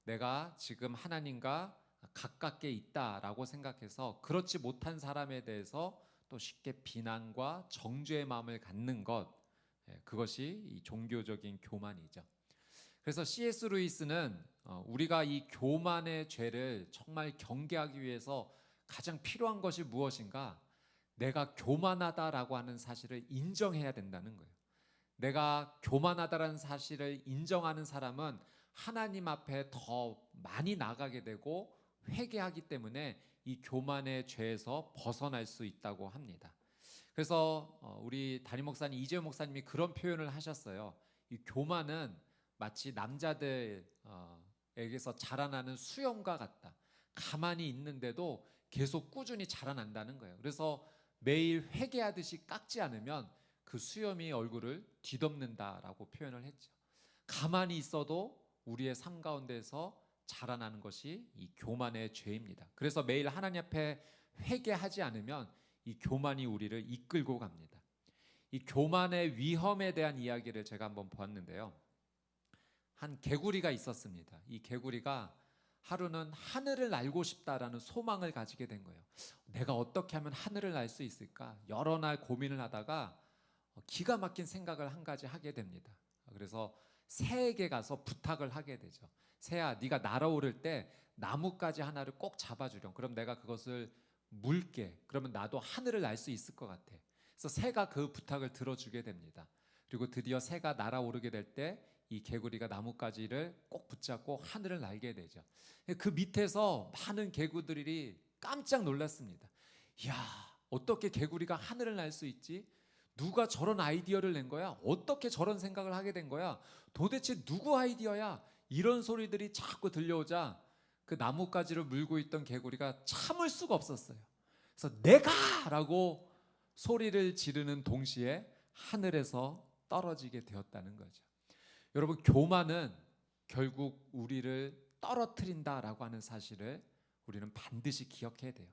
내가 지금 하나님과 가깝게 있다라고 생각해서 그렇지 못한 사람에 대해서 또 쉽게 비난과 정죄의 마음을 갖는 것, 그것이 이 종교적인 교만이죠. 그래서 C.S. 루이스는 우리가 이 교만의 죄를 정말 경계하기 위해서 가장 필요한 것이 무엇인가? 내가 교만하다라고 하는 사실을 인정해야 된다는 거예요. 내가 교만하다라는 사실을 인정하는 사람은 하나님 앞에 더 많이 나가게 되고 회개하기 때문에 이 교만의 죄에서 벗어날 수 있다고 합니다. 그래서 우리 담임 목사님 이재용 목사님이 그런 표현을 하셨어요. 이 교만은 마치 남자들에게서 자라나는 수염과 같다. 가만히 있는데도 계속 꾸준히 자라난다는 거예요. 그래서 매일 회개하듯이 깎지 않으면 그 수염이 얼굴을 뒤덮는다라고 표현을 했죠. 가만히 있어도 우리의 삶 가운데서 자라나는 것이 이 교만의 죄입니다. 그래서 매일 하나님 앞에 회개하지 않으면 이 교만이 우리를 이끌고 갑니다. 이 교만의 위험에 대한 이야기를 제가 한번 보았는데요. 한 개구리가 있었습니다. 이 개구리가 하루는 하늘을 날고 싶다라는 소망을 가지게 된 거예요. 내가 어떻게 하면 하늘을 날 수 있을까? 여러 날 고민을 하다가 기가 막힌 생각을 한 가지 하게 됩니다. 그래서 새에게 가서 부탁을 하게 되죠. 새야, 네가 날아오를 때 나뭇가지 하나를 꼭 잡아주렴. 그럼 내가 그것을 물게. 그러면 나도 하늘을 날 수 있을 것 같아. 그래서 새가 그 부탁을 들어주게 됩니다. 그리고 드디어 새가 날아오르게 될 때 이 개구리가 나뭇가지를 꼭 붙잡고 하늘을 날게 되죠. 그 밑에서 많은 개구들이 깜짝 놀랐습니다. 이야, 어떻게 개구리가 하늘을 날 수 있지? 누가 저런 아이디어를 낸 거야? 어떻게 저런 생각을 하게 된 거야? 도대체 누구 아이디어야? 이런 소리들이 자꾸 들려오자 그 나뭇가지를 물고 있던 개구리가 참을 수가 없었어요. 그래서 내가! 라고 소리를 지르는 동시에 하늘에서 떨어지게 되었다는 거죠. 여러분, 교만은 결국 우리를 떨어뜨린다라고 하는 사실을 우리는 반드시 기억해야 돼요.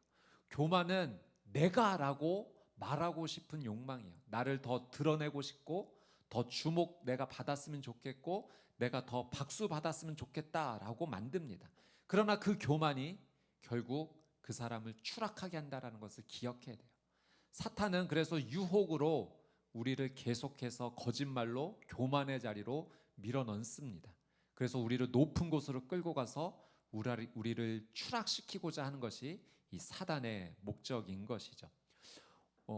교만은 내가라고 말하고 싶은 욕망이에요. 나를 더 드러내고 싶고 더 주목 내가 받았으면 좋겠고 내가 더 박수 받았으면 좋겠다라고 만듭니다. 그러나 그 교만이 결국 그 사람을 추락하게 한다는 것을 기억해야 돼요. 사탄은 그래서 유혹으로 우리를 계속해서 거짓말로 교만의 자리로 밀어넣습니다. 그래서 우리를 높은 곳으로 끌고 가서 우리를 추락시키고자 하는 것이 이 사단의 목적인 것이죠.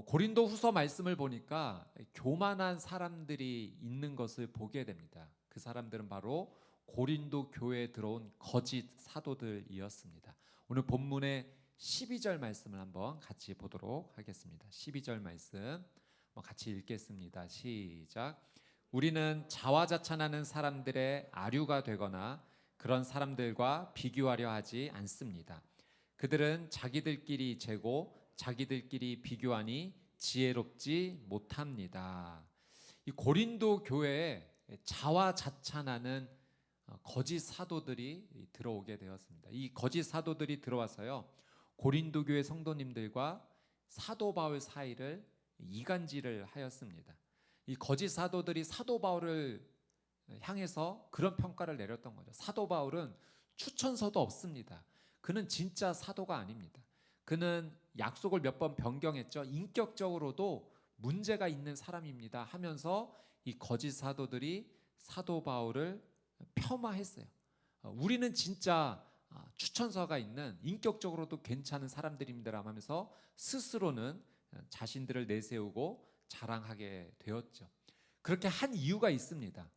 고린도 후서 말씀을 보니까 교만한 사람들이 있는 것을 보게 됩니다. 그 사람들은 바로 고린도 교회에 들어온 거짓 사도들이었습니다. 오늘 본문의 12절 말씀을 한번 같이 보도록 하겠습니다. 12절 말씀 같이 읽겠습니다. 시작. 우리는 자화자찬하는 사람들의 아류가 되거나 그런 사람들과 비교하려 하지 않습니다. 그들은 자기들끼리 재고 자기들끼리 비교하니 지혜롭지 못합니다. 이 고린도 교회에 자화자찬하는 거짓 사도들이 들어오게 되었습니다. 이 거짓 사도들이 들어와서요, 고린도 교회 성도님들과 사도 바울 사이를 이간질을 하였습니다. 이 거짓 사도들이 사도 바울을 향해서 그런 평가를 내렸던 거죠. 사도 바울은 추천서도 없습니다. 그는 진짜 사도가 아닙니다. 그는 약속을 몇 번 변경했죠. 인격적으로도 문제가 있는 사람입니다 하면서 이 거짓 사도들이 사도 바울을 폄하했어요. 우리는 진짜 추천서가 있는 인격적으로도 괜찮은 사람들입니다 하면서 스스로는 자신들을 내세우고 자랑하게 되었죠. 그렇게 한 이유가 있습니다.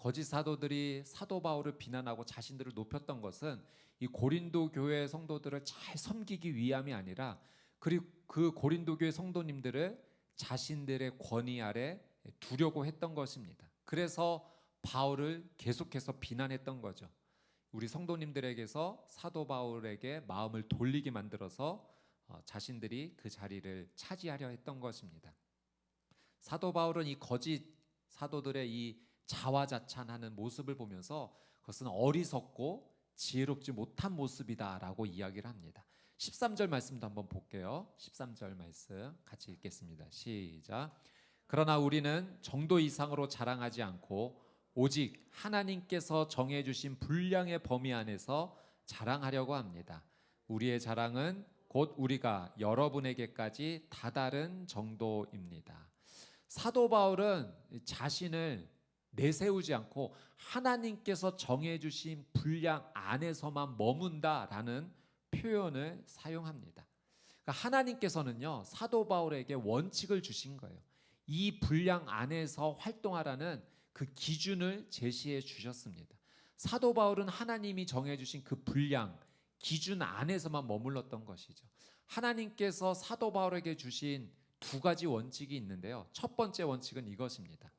거짓 사도들이 사도 바울을 비난하고 자신들을 높였던 것은 이 고린도 교회 성도들을 잘 섬기기 위함이 아니라 그리고 그 고린도 교회 성도님들을 자신들의 권위 아래 두려고 했던 것입니다. 그래서 바울을 계속해서 비난했던 거죠. 우리 성도님들에게서 사도 바울에게 마음을 돌리게 만들어서 자신들이 그 자리를 차지하려 했던 것입니다. 사도 바울은 이 거짓 사도들의 이 자화자찬하는 모습을 보면서 그것은 어리석고 지혜롭지 못한 모습이다라고 이야기를 합니다. 13절 말씀도 한번 볼게요. 13절 말씀 같이 읽겠습니다. 시작. 그러나 우리는 정도 이상으로 자랑하지 않고 오직 하나님께서 정해주신 분량의 범위 안에서 자랑하려고 합니다. 우리의 자랑은 곧 우리가 여러분에게까지 다다른 정도입니다. 사도 바울은 자신을 내세우지 않고 하나님께서 정해주신 분량 안에서만 머문다라는 표현을 사용합니다. 그러니까 하나님께서는요, 사도 바울에게 원칙을 주신 거예요. 이 분량 안에서 활동하라는 그 기준을 제시해 주셨습니다. 사도 바울은 하나님이 정해주신 그 분량, 기준 안에서만 머물렀던 것이죠. 하나님께서 사도 바울에게 주신 두 가지 원칙이 있는데요. 첫 번째 원칙은 이것입니다.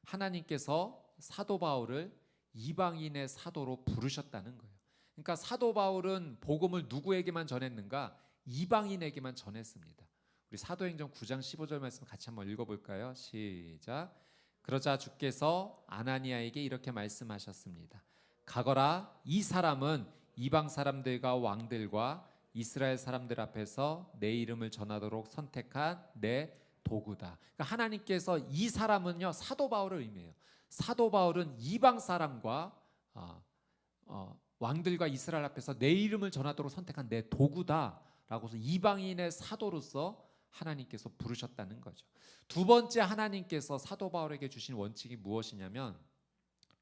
하나님께서 사도 바울을 이방인의 사도로 부르셨다는 거예요. 그러니까 사도 바울은 복음을 누구에게만 전했는가? 이방인에게만 전했습니다. 우리 사도행전 9장 15절 말씀 같이 한번 읽어볼까요? 시작. 그러자 주께서 아나니아에게 이렇게 말씀하셨습니다. 가거라, 이 사람은 이방 사람들과 왕들과 이스라엘 사람들 앞에서 내 이름을 전하도록 선택한 내 도구다. 그러니까 하나님께서 이 사람은요, 사도 바울을 의미해요. 사도 바울은 이방 사람과 왕들과 이스라엘 앞에서 내 이름을 전하도록 선택한 내 도구다라고 해서 이방인의 사도로서 하나님께서 부르셨다는 거죠. 두 번째 하나님께서 사도 바울에게 주신 원칙이 무엇이냐면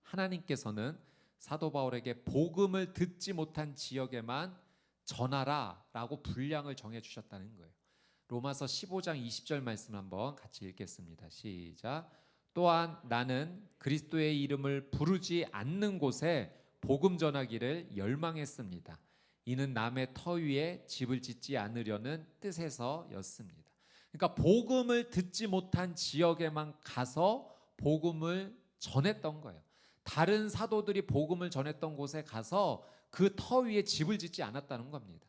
하나님께서는 사도 바울에게 복음을 듣지 못한 지역에만 전하라라고 분량을 정해 주셨다는 거예요. 로마서 15장 20절 말씀 한번 같이 읽겠습니다. 시작. 또한 나는 그리스도의 이름을 부르지 않는 곳에 복음 전하기를 열망했습니다. 이는 남의 터 위에 집을 짓지 않으려는 뜻에서였습니다. 그러니까 복음을 듣지 못한 지역에만 가서 복음을 전했던 거예요. 다른 사도들이 복음을 전했던 곳에 가서 그 터 위에 집을 짓지 않았다는 겁니다.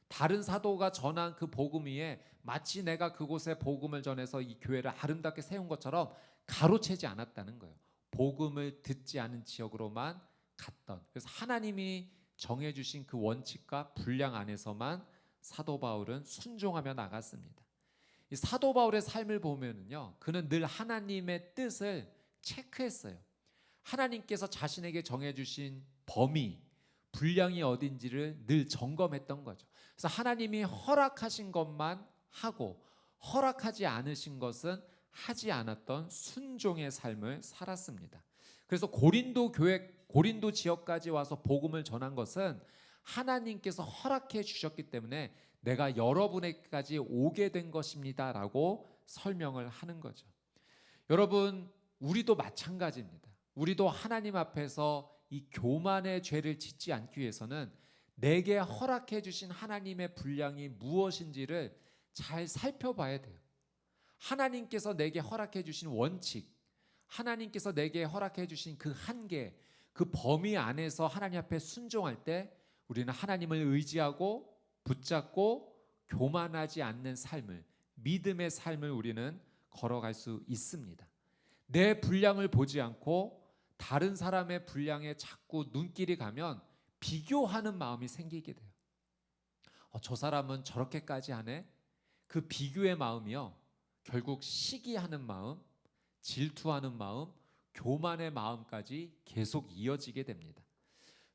다른 사도가 전한 그 복음 위에 마치 내가 그곳에 복음을 전해서 이 교회를 아름답게 세운 것처럼 가로채지 않았다는 거예요. 복음을 듣지 않은 지역으로만 갔던. 그래서 하나님이 정해주신 그 원칙과 분량 안에서만 사도 바울은 순종하며 나갔습니다. 이 사도 바울의 삶을 보면은요, 그는 늘 하나님의 뜻을 체크했어요. 하나님께서 자신에게 정해주신 범위, 분량이 어딘지를 늘 점검했던 거죠. 그래서 하나님이 허락하신 것만 하고 허락하지 않으신 것은 하지 않았던 순종의 삶을 살았습니다. 그래서 고린도 교회, 고린도 지역까지 와서 복음을 전한 것은 하나님께서 허락해 주셨기 때문에 내가 여러분에게까지 오게 된 것입니다라고 설명을 하는 거죠. 여러분, 우리도 마찬가지입니다. 우리도 하나님 앞에서 이 교만의 죄를 짓지 않기 위해서는 내게 허락해 주신 하나님의 분량이 무엇인지를 잘 살펴봐야 돼요. 하나님께서 내게 허락해 주신 원칙, 하나님께서 내게 허락해 주신 그 한계, 그 범위 안에서 하나님 앞에 순종할 때 우리는 하나님을 의지하고 붙잡고 교만하지 않는 삶을, 믿음의 삶을 우리는 걸어갈 수 있습니다. 내 분량을 보지 않고 다른 사람의 분량에 자꾸 눈길이 가면 비교하는 마음이 생기게 돼요. 저 사람은 저렇게까지 하네? 그 비교의 마음이요, 결국 시기하는 마음, 질투하는 마음, 교만의 마음까지 계속 이어지게 됩니다.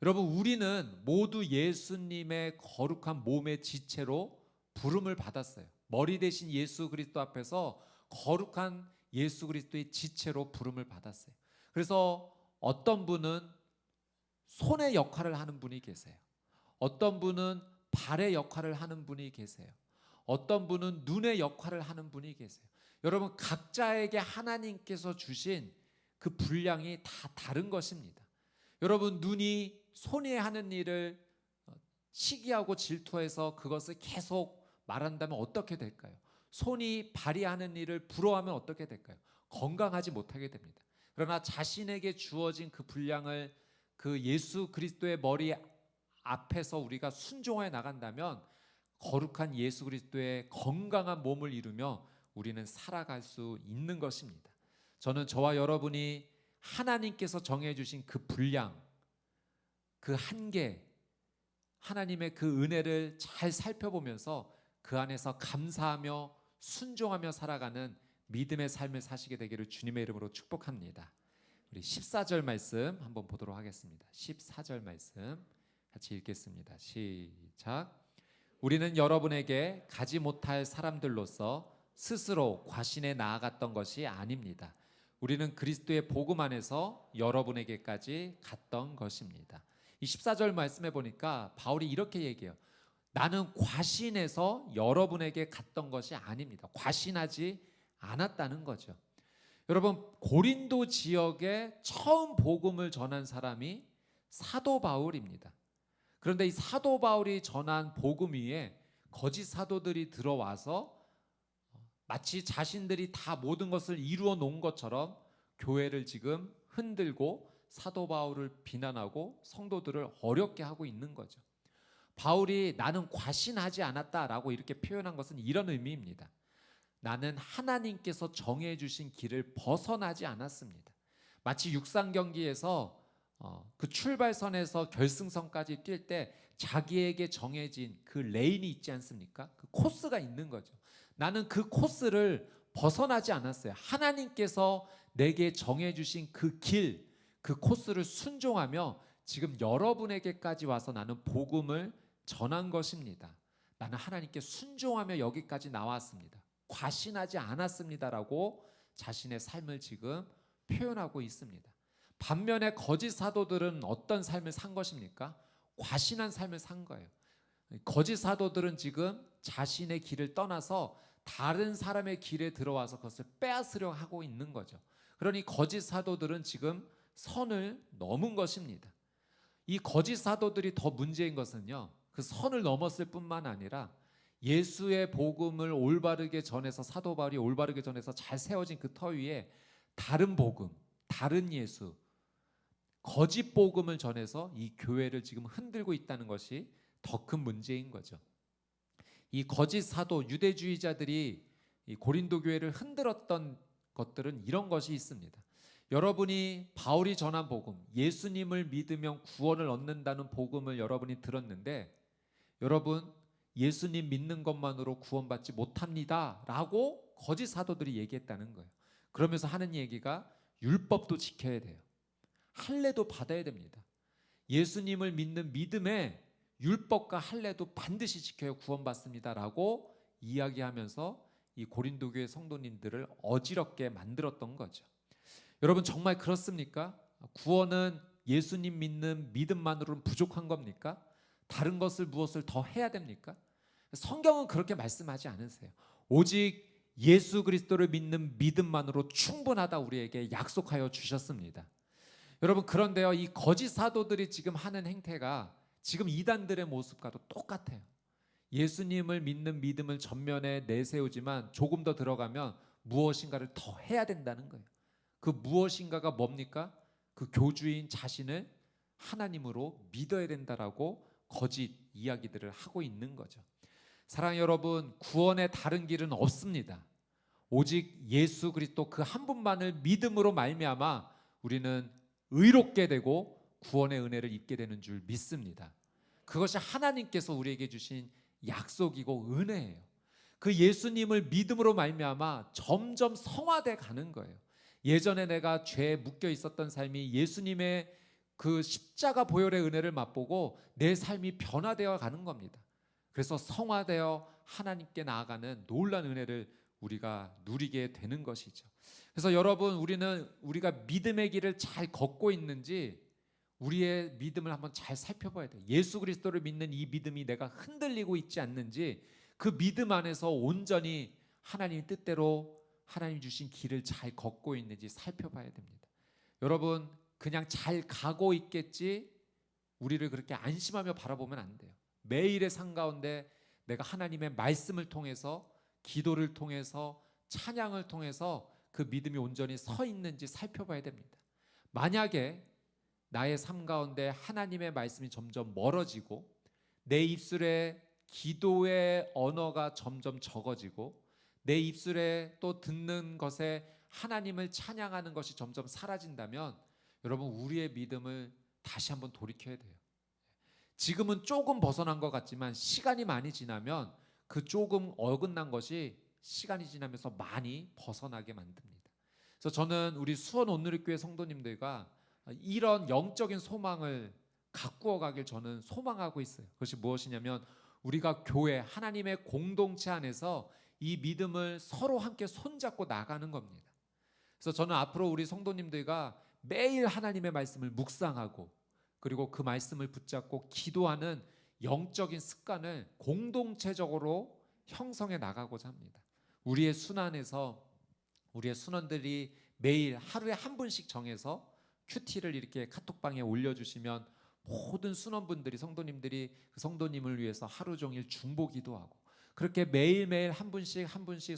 여러분, 우리는 모두 예수님의 거룩한 몸의 지체로 부름을 받았어요. 머리 대신 예수 그리스도 앞에서 거룩한 예수 그리스도의 지체로 부름을 받았어요. 그래서 어떤 분은 손의 역할을 하는 분이 계세요. 어떤 분은 발의 역할을 하는 분이 계세요. 어떤 분은 눈의 역할을 하는 분이 계세요. 여러분, 각자에게 하나님께서 주신 그 분량이 다 다른 것입니다. 여러분, 눈이 손이 하는 일을 시기하고 질투해서 그것을 계속 말한다면 어떻게 될까요? 손이 발휘하는 일을 부러워하면 어떻게 될까요? 건강하지 못하게 됩니다. 그러나 자신에게 주어진 그 분량을 그 예수 그리스도의 머리 앞에서 우리가 순종해 나간다면 거룩한 예수 그리스도의 건강한 몸을 이루며 우리는 살아갈 수 있는 것입니다. 저는 저와 여러분이 하나님께서 정해주신 그 분량, 그 한계, 하나님의 그 은혜를 잘 살펴보면서 그 안에서 감사하며 순종하며 살아가는 믿음의 삶을 사시게 되기를 주님의 이름으로 축복합니다. 우리 14절 말씀 한번 보도록 하겠습니다. 14절 말씀 같이 읽겠습니다. 시작. 우리는 여러분에게 가지 못할 사람들로서 스스로 과신에 나아갔던 것이 아닙니다. 우리는 그리스도의 복음 안에서 여러분에게까지 갔던 것입니다. 이 14절 말씀해 보니까 바울이 이렇게 얘기해요. 나는 과신해서 여러분에게 갔던 것이 아닙니다. 과신하지 않았다는 거죠. 여러분, 고린도 지역에 처음 복음을 전한 사람이 사도 바울입니다. 그런데 이 사도 바울이 전한 복음 위에 거짓 사도들이 들어와서 마치 자신들이 다 모든 것을 이루어 놓은 것처럼 교회를 지금 흔들고 사도 바울을 비난하고 성도들을 어렵게 하고 있는 거죠. 바울이 나는 과신하지 않았다라고 이렇게 표현한 것은 이런 의미입니다. 나는 하나님께서 정해주신 길을 벗어나지 않았습니다. 마치 육상 경기에서 그 출발선에서 결승선까지 뛸 때 자기에게 정해진 그 레인이 있지 않습니까? 그 코스가 있는 거죠. 나는 그 코스를 벗어나지 않았어요. 하나님께서 내게 정해주신 그 길, 그 코스를 순종하며 지금 여러분에게까지 와서 나는 복음을 전한 것입니다. 나는 하나님께 순종하며 여기까지 나왔습니다. 과신하지 않았습니다라고 자신의 삶을 지금 표현하고 있습니다. 반면에 거짓 사도들은 어떤 삶을 산 것입니까? 과신한 삶을 산 거예요. 거짓 사도들은 지금 자신의 길을 떠나서 다른 사람의 길에 들어와서 그것을 빼앗으려 하고 있는 거죠. 그러니 거짓 사도들은 지금 선을 넘은 것입니다. 이 거짓 사도들이 더 문제인 것은요, 그 선을 넘었을 뿐만 아니라 예수의 복음을 올바르게 전해서 사도 바울이 올바르게 전해서 잘 세워진 그 터 위에 다른 복음, 다른 예수, 거짓 복음을 전해서 이 교회를 지금 흔들고 있다는 것이 더 큰 문제인 거죠. 이 거짓 사도 유대주의자들이 이 고린도 교회를 흔들었던 것들은 이런 것이 있습니다. 여러분이 바울이 전한 복음, 예수님을 믿으면 구원을 얻는다는 복음을 여러분이 들었는데 여러분 예수님 믿는 것만으로 구원받지 못합니다 라고 거짓 사도들이 얘기했다는 거예요. 그러면서 하는 얘기가 율법도 지켜야 돼요. 할례도 받아야 됩니다. 예수님을 믿는 믿음에 율법과 할례도 반드시 지켜야 구원받습니다 라고 이야기하면서 이 고린도 교회 성도님들을 어지럽게 만들었던 거죠. 여러분 정말 그렇습니까? 구원은 예수님 믿는 믿음만으로는 부족한 겁니까? 다른 것을 무엇을 더 해야 됩니까? 성경은 그렇게 말씀하지 않으세요. 오직 예수 그리스도를 믿는 믿음만으로 충분하다 우리에게 약속하여 주셨습니다. 여러분 그런데요, 이 거짓 사도들이 지금 하는 행태가 지금 이단들의 모습과도 똑같아요. 예수님을 믿는 믿음을 전면에 내세우지만 조금 더 들어가면 무엇인가를 더 해야 된다는 거예요. 그 무엇인가가 뭡니까? 그 교주인 자신을 하나님으로 믿어야 된다라고 거짓 이야기들을 하고 있는 거죠. 사랑하는 여러분, 구원의 다른 길은 없습니다. 오직 예수 그리스도 그 한 분만을 믿음으로 말미암아 우리는 의롭게 되고 구원의 은혜를 입게 되는 줄 믿습니다. 그것이 하나님께서 우리에게 주신 약속이고 은혜예요. 그 예수님을 믿음으로 말미암아 점점 성화돼 가는 거예요. 예전에 내가 죄에 묶여 있었던 삶이 예수님의 그 십자가 보혈의 은혜를 맛보고 내 삶이 변화되어 가는 겁니다. 그래서 성화되어 하나님께 나아가는 놀라운 은혜를 우리가 누리게 되는 것이죠. 그래서 여러분 우리가 믿음의 길을 잘 걷고 있는지 우리의 믿음을 한번 잘 살펴봐야 돼요. 예수 그리스도를 믿는 이 믿음이 내가 흔들리고 있지 않는지 그 믿음 안에서 온전히 하나님 뜻대로 하나님 주신 길을 잘 걷고 있는지 살펴봐야 됩니다. 여러분 그냥 잘 가고 있겠지 우리를 그렇게 안심하며 바라보면 안 돼요. 매일의 삶 가운데 내가 하나님의 말씀을 통해서 기도를 통해서 찬양을 통해서 그 믿음이 온전히 서 있는지 살펴봐야 됩니다. 만약에 나의 삶 가운데 하나님의 말씀이 점점 멀어지고 내 입술에 기도의 언어가 점점 적어지고 내 입술에 또 듣는 것에 하나님을 찬양하는 것이 점점 사라진다면 여러분 우리의 믿음을 다시 한번 돌이켜야 돼요. 지금은 조금 벗어난 것 같지만 시간이 많이 지나면 그 조금 어긋난 것이 시간이 지나면서 많이 벗어나게 만듭니다. 그래서 저는 우리 수원 온누리교회 성도님들과 이런 영적인 소망을 가꾸어 가길 저는 소망하고 있어요. 그것이 무엇이냐면 우리가 교회 하나님의 공동체 안에서 이 믿음을 서로 함께 손잡고 나가는 겁니다. 그래서 저는 앞으로 우리 성도님들과 매일 하나님의 말씀을 묵상하고 그리고 그 말씀을 붙잡고 기도하는 영적인 습관을 공동체적으로 형성해 나가고자 합니다. 우리의 순환에서 우리의 순원들이 매일 하루에 한 분씩 정해서 큐티를 이렇게 카톡방에 올려주시면 모든 순원분들이 성도님들이 그 성도님을 위해서 하루 종일 중보 기도하고 그렇게 매일매일 한 분씩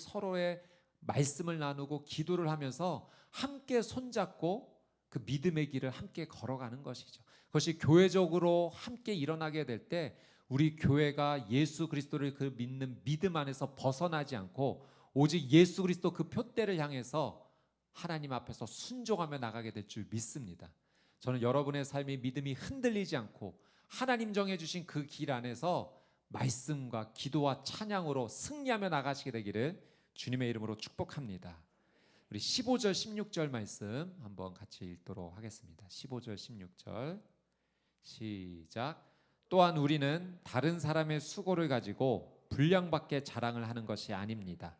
서로의 말씀을 나누고 기도를 하면서 함께 손잡고 그 믿음의 길을 함께 걸어가는 것이죠. 그것이 교회적으로 함께 일어나게 될 때 우리 교회가 예수 그리스도를 그 믿는 믿음 안에서 벗어나지 않고 오직 예수 그리스도 그 표대를 향해서 하나님 앞에서 순종하며 나가게 될 줄 믿습니다. 저는 여러분의 삶이 믿음이 흔들리지 않고 하나님 정해주신 그 길 안에서 말씀과 기도와 찬양으로 승리하며 나가시게 되기를 주님의 이름으로 축복합니다. 우리 15절 16절 말씀 한번 같이 읽도록 하겠습니다. 15절 16절 시작. 또한 우리는 다른 사람의 수고를 가지고 분량밖에 자랑을 하는 것이 아닙니다.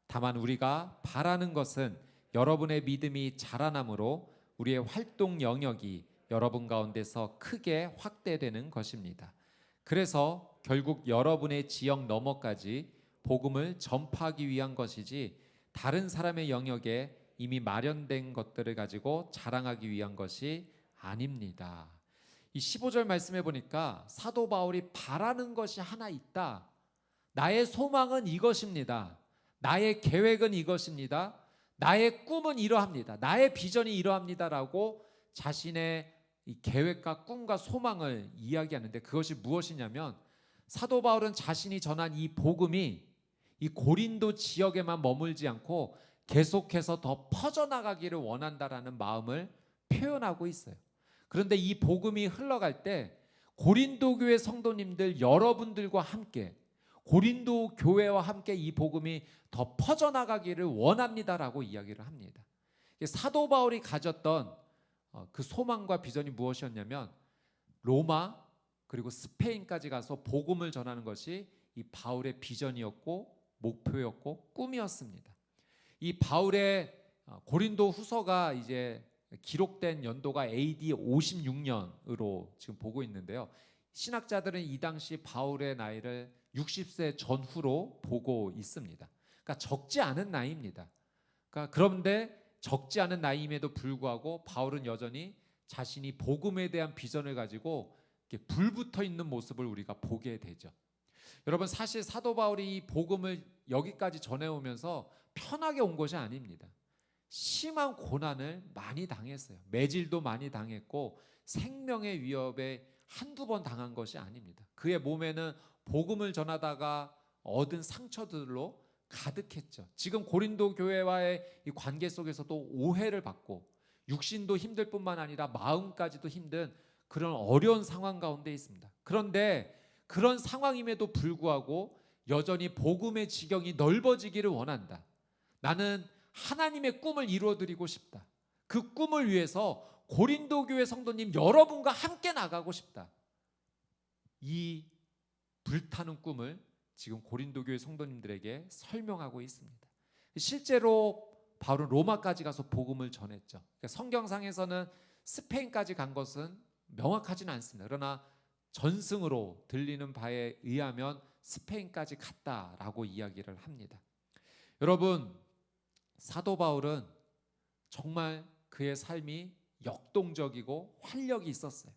다만 우리가 바라는 것은 여러분의 믿음이 자라남으로 우리의 활동 영역이 여러분 가운데서 크게 확대되는 것입니다. 그래서 결국 여러분의 지역 너머까지 복음을 전파하기 위한 것이지 다른 사람의 영역에 이미 마련된 것들을 가지고 자랑하기 위한 것이 아닙니다. 이 15절 말씀해 보니까 사도 바울이 바라는 것이 하나 있다. 나의 소망은 이것입니다. 나의 계획은 이것입니다. 나의 꿈은 이러합니다. 나의 비전이 이러합니다라고 자신의 이 계획과 꿈과 소망을 이야기하는데 그것이 무엇이냐면 사도 바울은 자신이 전한 이 복음이 이 고린도 지역에만 머물지 않고 계속해서 더 퍼져나가기를 원한다라는 마음을 표현하고 있어요. 그런데 이 복음이 흘러갈 때 고린도 교회 성도님들 여러분들과 함께 고린도 교회와 함께 이 복음이 더 퍼져나가기를 원합니다라고 이야기를 합니다. 사도 바울이 가졌던 그 소망과 비전이 무엇이었냐면 로마 그리고 스페인까지 가서 복음을 전하는 것이 이 바울의 비전이었고 목표였고 꿈이었습니다. 이 바울의 고린도 후서가 이제 기록된 연도가 AD 56년으로 지금 보고 있는데요. 신학자들은 이 당시 바울의 나이를 60세 전후로 보고 있습니다. 그러니까 적지 않은 나이입니다. 그런데 적지 않은 나이임에도 불구하고 바울은 여전히 자신이 복음에 대한 비전을 가지고 이렇게 불붙어 있는 모습을 우리가 보게 되죠. 여러분 사실 사도 바울이 이 복음을 여기까지 전해오면서 편하게 온 것이 아닙니다. 심한 고난을 많이 당했어요. 매질도 많이 당했고 생명의 위협에 한두 번 당한 것이 아닙니다. 그의 몸에는 복음을 전하다가 얻은 상처들로 가득했죠. 지금 고린도 교회와의 이 관계 속에서도 오해를 받고 육신도 힘들 뿐만 아니라 마음까지도 힘든 그런 어려운 상황 가운데 있습니다. 그런데 그런 상황임에도 불구하고 여전히 복음의 지경이 넓어지기를 원한다. 나는 하나님의 꿈을 이루어드리고 싶다. 그 꿈을 위해서 고린도 교회 성도님 여러분과 함께 나가고 싶다. 이 불타는 꿈을 지금 고린도 교회 성도님들에게 설명하고 있습니다. 실제로 바울은 로마까지 가서 복음을 전했죠. 성경상에서는 스페인까지 간 것은 명확하지는 않습니다. 그러나 전승으로 들리는 바에 의하면 스페인까지 갔다라고 이야기를 합니다. 여러분 사도 바울은 정말 그의 삶이 역동적이고 활력이 있었어요.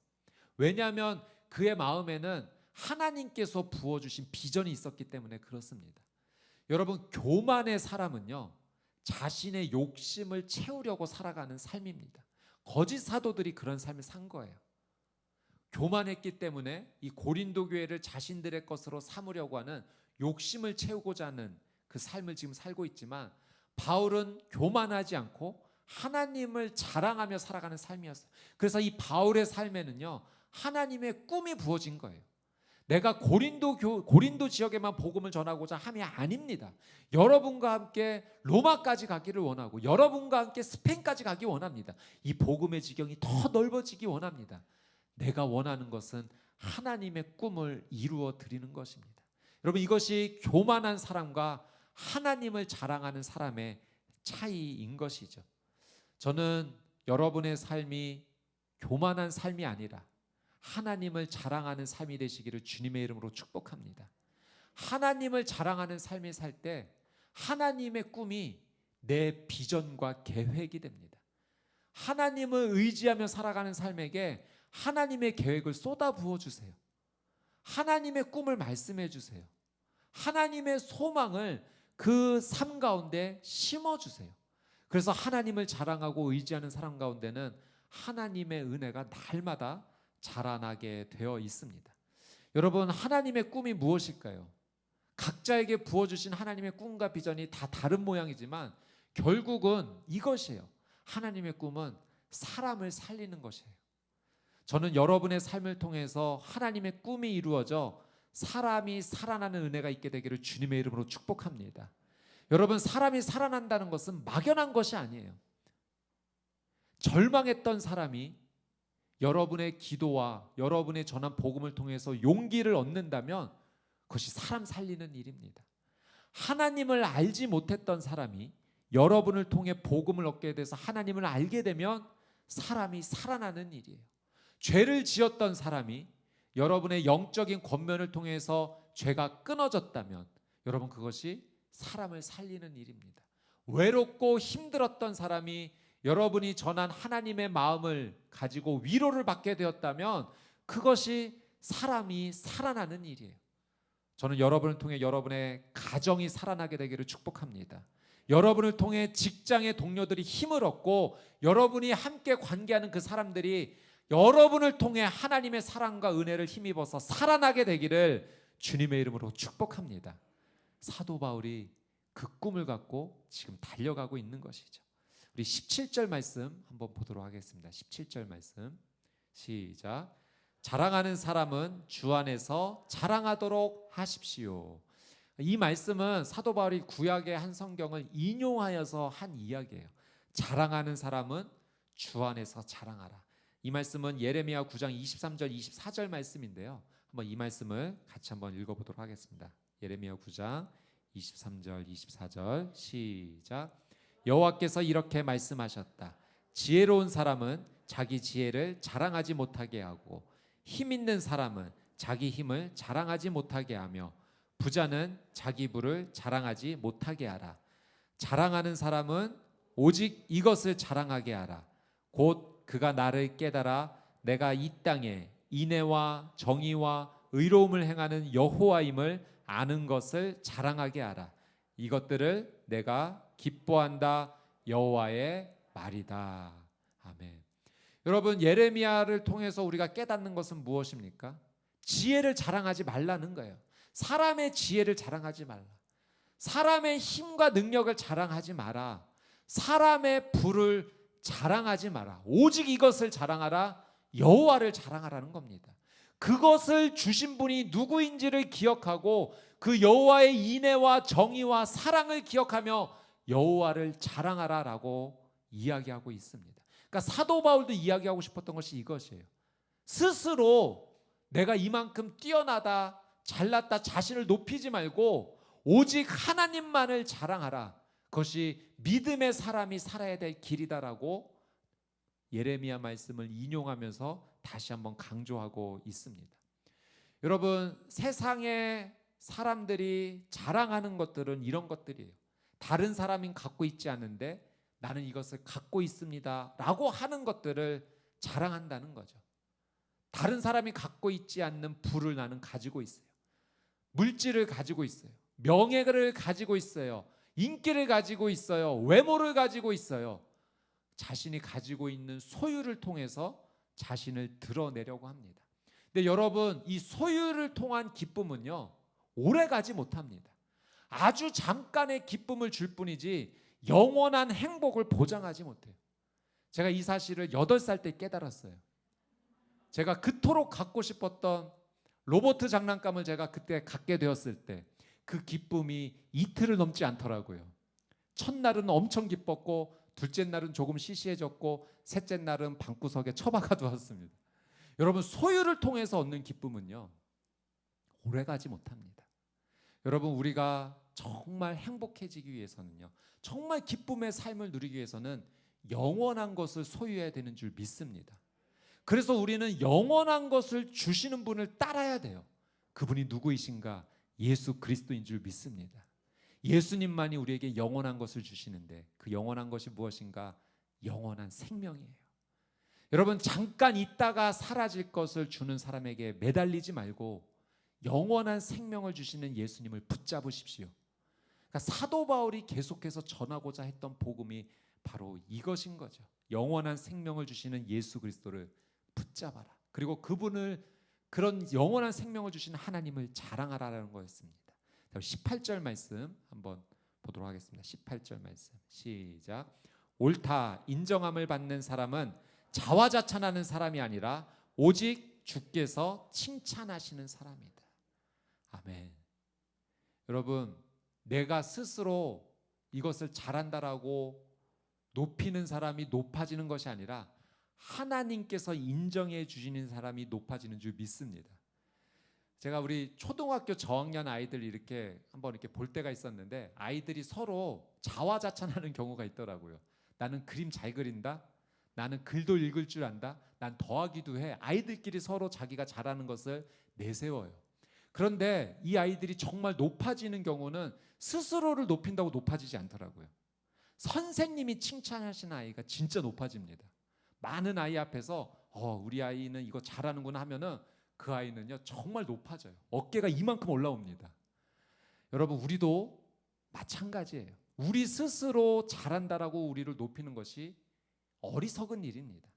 왜냐하면 그의 마음에는 하나님께서 부어주신 비전이 있었기 때문에 그렇습니다. 여러분, 교만의 사람은요, 자신의 욕심을 채우려고 살아가는 삶입니다. 거짓 사도들이 그런 삶을 산 거예요. 교만했기 때문에 이 고린도 교회를 자신들의 것으로 삼으려고 하는 욕심을 채우고자 하는 그 삶을 지금 살고 있지만, 바울은 교만하지 않고 하나님을 자랑하며 살아가는 삶이었어요. 그래서 이 바울의 삶에는요, 하나님의 꿈이 부어진 거예요. 내가 고린도 지역에만 복음을 전하고자 함이 아닙니다. 여러분과 함께 로마까지 가기를 원하고, 여러분과 함께 스페인까지 가기 원합니다. 이 복음의 지경이 더 넓어지기 원합니다. 내가 원하는 것은 하나님의 꿈을 이루어 드리는 것입니다. 여러분, 이것이 교만한 사람과 하나님을 자랑하는 사람의 차이인 것이죠. 저는 여러분의 삶이 교만한 삶이 아니라 하나님을 자랑하는 삶이 되시기를 주님의 이름으로 축복합니다. 하나님을 자랑하는 삶을 살 때 하나님의 꿈이 내 비전과 계획이 됩니다. 하나님을 의지하며 살아가는 삶에게 하나님의 계획을 쏟아부어 주세요. 하나님의 꿈을 말씀해 주세요. 하나님의 소망을 그 삶 가운데 심어 주세요. 그래서 하나님을 자랑하고 의지하는 사람 가운데는 하나님의 은혜가 날마다 자라나게 되어 있습니다. 여러분, 하나님의 꿈이 무엇일까요? 각자에게 부어주신 하나님의 꿈과 비전이 다 다른 모양이지만 결국은 이것이에요. 하나님의 꿈은 사람을 살리는 것이에요. 저는 여러분의 삶을 통해서 하나님의 꿈이 이루어져 사람이 살아나는 은혜가 있게 되기를 주님의 이름으로 축복합니다. 여러분, 사람이 살아난다는 것은 막연한 것이 아니에요. 절망했던 사람이 여러분의 기도와 여러분의 전한 복음을 통해서 용기를 얻는다면 그것이 사람 살리는 일입니다. 하나님을 알지 못했던 사람이 여러분을 통해 복음을 얻게 돼서 하나님을 알게 되면 사람이 살아나는 일이에요. 죄를 지었던 사람이 여러분의 영적인 권면을 통해서 죄가 끊어졌다면 여러분, 그것이 사람을 살리는 일입니다. 외롭고 힘들었던 사람이 여러분이 전한 하나님의 마음을 가지고 위로를 받게 되었다면 그것이 사람이 살아나는 일이에요. 저는 여러분을 통해 여러분의 가정이 살아나게 되기를 축복합니다. 여러분을 통해 직장의 동료들이 힘을 얻고 여러분이 함께 관계하는 그 사람들이 여러분을 통해 하나님의 사랑과 은혜를 힘입어서 살아나게 되기를 주님의 이름으로 축복합니다. 사도 바울이 그 꿈을 갖고 지금 달려가고 있는 것이죠. 우리 17절 말씀 한번 보도록 하겠습니다. 17절 말씀 시작. 자랑하는 사람은 주 안에서 자랑하도록 하십시오. 이 말씀은 사도 바울이 구약의 한 성경을 인용하여서 한 이야기예요. 자랑하는 사람은 주 안에서 자랑하라. 이 말씀은 예레미야 9장 23절 24절 말씀인데요. 한번 이 말씀을 같이 한번 읽어보도록 하겠습니다. 예레미야 9장 23절 24절 시작. 여호와께서 이렇게 말씀하셨다. 지혜로운 사람은 자기 지혜를 자랑하지 못하게 하고 힘 있는 사람은 자기 힘을 자랑하지 못하게 하며 부자는 자기 부를 자랑하지 못하게 하라. 자랑하는 사람은 오직 이것을 자랑하게 하라. 곧 그가 나를 깨달아 내가 이 땅에 인애와 정의와 의로움을 행하는 여호와임을 아는 것을 자랑하게 하라. 이것들을 내가 기뻐한다. 여호와의 말이다. 아멘. 여러분, 예레미야를 통해서 우리가 깨닫는 것은 무엇입니까? 지혜를 자랑하지 말라는 거예요. 사람의 지혜를 자랑하지 말라. 사람의 힘과 능력을 자랑하지 마라. 사람의 부를 자랑하지 마라. 오직 이것을 자랑하라. 여호와를 자랑하라는 겁니다. 그것을 주신 분이 누구인지를 기억하고 그 여호와의 인애와 정의와 사랑을 기억하며 여호와를 자랑하라라고 이야기하고 있습니다. 그러니까 사도 바울도 이야기하고 싶었던 것이 이것이에요. 스스로 내가 이만큼 뛰어나다, 잘났다 자신을 높이지 말고 오직 하나님만을 자랑하라. 그것이 믿음의 사람이 살아야 될 길이다라고 예레미야 말씀을 인용하면서 다시 한번 강조하고 있습니다. 여러분, 세상의 사람들이 자랑하는 것들은 이런 것들이에요. 다른 사람이 갖고 있지 않은데 나는 이것을 갖고 있습니다 라고 하는 것들을 자랑한다는 거죠. 다른 사람이 갖고 있지 않는 부를 나는 가지고 있어요. 물질을 가지고 있어요. 명예를 가지고 있어요. 인기를 가지고 있어요. 외모를 가지고 있어요. 자신이 가지고 있는 소유를 통해서 자신을 드러내려고 합니다. 근데 여러분, 이 소유를 통한 기쁨은요, 오래 가지 못합니다. 아주 잠깐의 기쁨을 줄 뿐이지 영원한 행복을 보장하지 못해요. 제가 이 사실을 8살 때 깨달았어요. 제가 그토록 갖고 싶었던 로봇 장난감을 제가 그때 갖게 되었을 때 그 기쁨이 이틀을 넘지 않더라고요. 첫날은 엄청 기뻤고, 둘째 날은 조금 시시해졌고, 셋째 날은 방구석에 처박아 두었습니다. 여러분, 소유를 통해서 얻는 기쁨은요, 오래가지 못합니다. 여러분, 우리가 정말 행복해지기 위해서는요, 정말 기쁨의 삶을 누리기 위해서는 영원한 것을 소유해야 되는 줄 믿습니다. 그래서 우리는 영원한 것을 주시는 분을 따라야 돼요. 그분이 누구이신가? 예수 그리스도인 줄 믿습니다. 예수님만이 우리에게 영원한 것을 주시는데, 그 영원한 것이 무엇인가? 영원한 생명이에요. 여러분, 잠깐 있다가 사라질 것을 주는 사람에게 매달리지 말고 영원한 생명을 주시는 예수님을 붙잡으십시오. 그러니까 사도 바울이 계속해서 전하고자 했던 복음이 바로 이것인 거죠. 영원한 생명을 주시는 예수 그리스도를 붙잡아라. 그리고 그분을, 그런 영원한 생명을 주시는 하나님을 자랑하라는 거였습니다. 18절 말씀 한번 보도록 하겠습니다. 18절 말씀 시작. 옳다 인정함을 받는 사람은 자화자찬하는 사람이 아니라 오직 주께서 칭찬하시는 사람이다. 아멘. 여러분, 내가 스스로 이것을 잘한다라고 높이는 사람이 높아지는 것이 아니라 하나님께서 인정해 주시는 사람이 높아지는 줄 믿습니다. 제가 우리 초등학교 저학년 아이들 이렇게 한번 이렇게 볼 때가 있었는데, 아이들이 서로 자화자찬하는 경우가 있더라고요. 나는 그림 잘 그린다. 나는 글도 읽을 줄 안다. 난 더하기도 해. 아이들끼리 서로 자기가 잘하는 것을 내세워요. 그런데 이 아이들이 정말 높아지는 경우는 스스로를 높인다고 높아지지 않더라고요. 선생님이 칭찬하시는 아이가 진짜 높아집니다. 많은 아이 앞에서 우리 아이는 이거 잘하는구나 하면은 그 아이는요 정말 높아져요. 어깨가 이만큼 올라옵니다. 여러분, 우리도 마찬가지예요. 우리 스스로 잘한다라고 우리를 높이는 것이 어리석은 일입니다.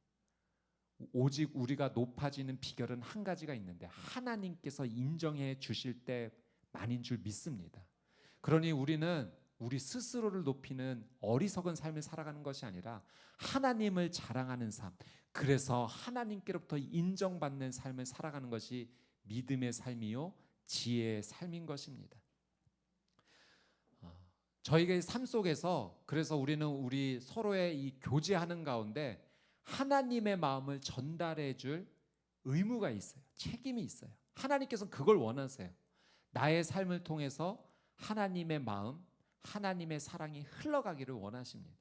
오직 우리가 높아지는 비결은 한 가지가 있는데, 하나님께서 인정해 주실 때만인 줄 믿습니다. 그러니 우리는 우리 스스로를 높이는 어리석은 삶을 살아가는 것이 아니라 하나님을 자랑하는 삶, 그래서 하나님께로부터 인정받는 삶을 살아가는 것이 믿음의 삶이요 지혜의 삶인 것입니다. 저희의 삶 속에서 그래서 우리는 우리 서로의 이 교제하는 가운데 하나님의 마음을 전달해 줄 의무가 있어요. 책임이 있어요. 하나님께서는 그걸 원하세요. 나의 삶을 통해서 하나님의 마음, 하나님의 사랑이 흘러가기를 원하십니다.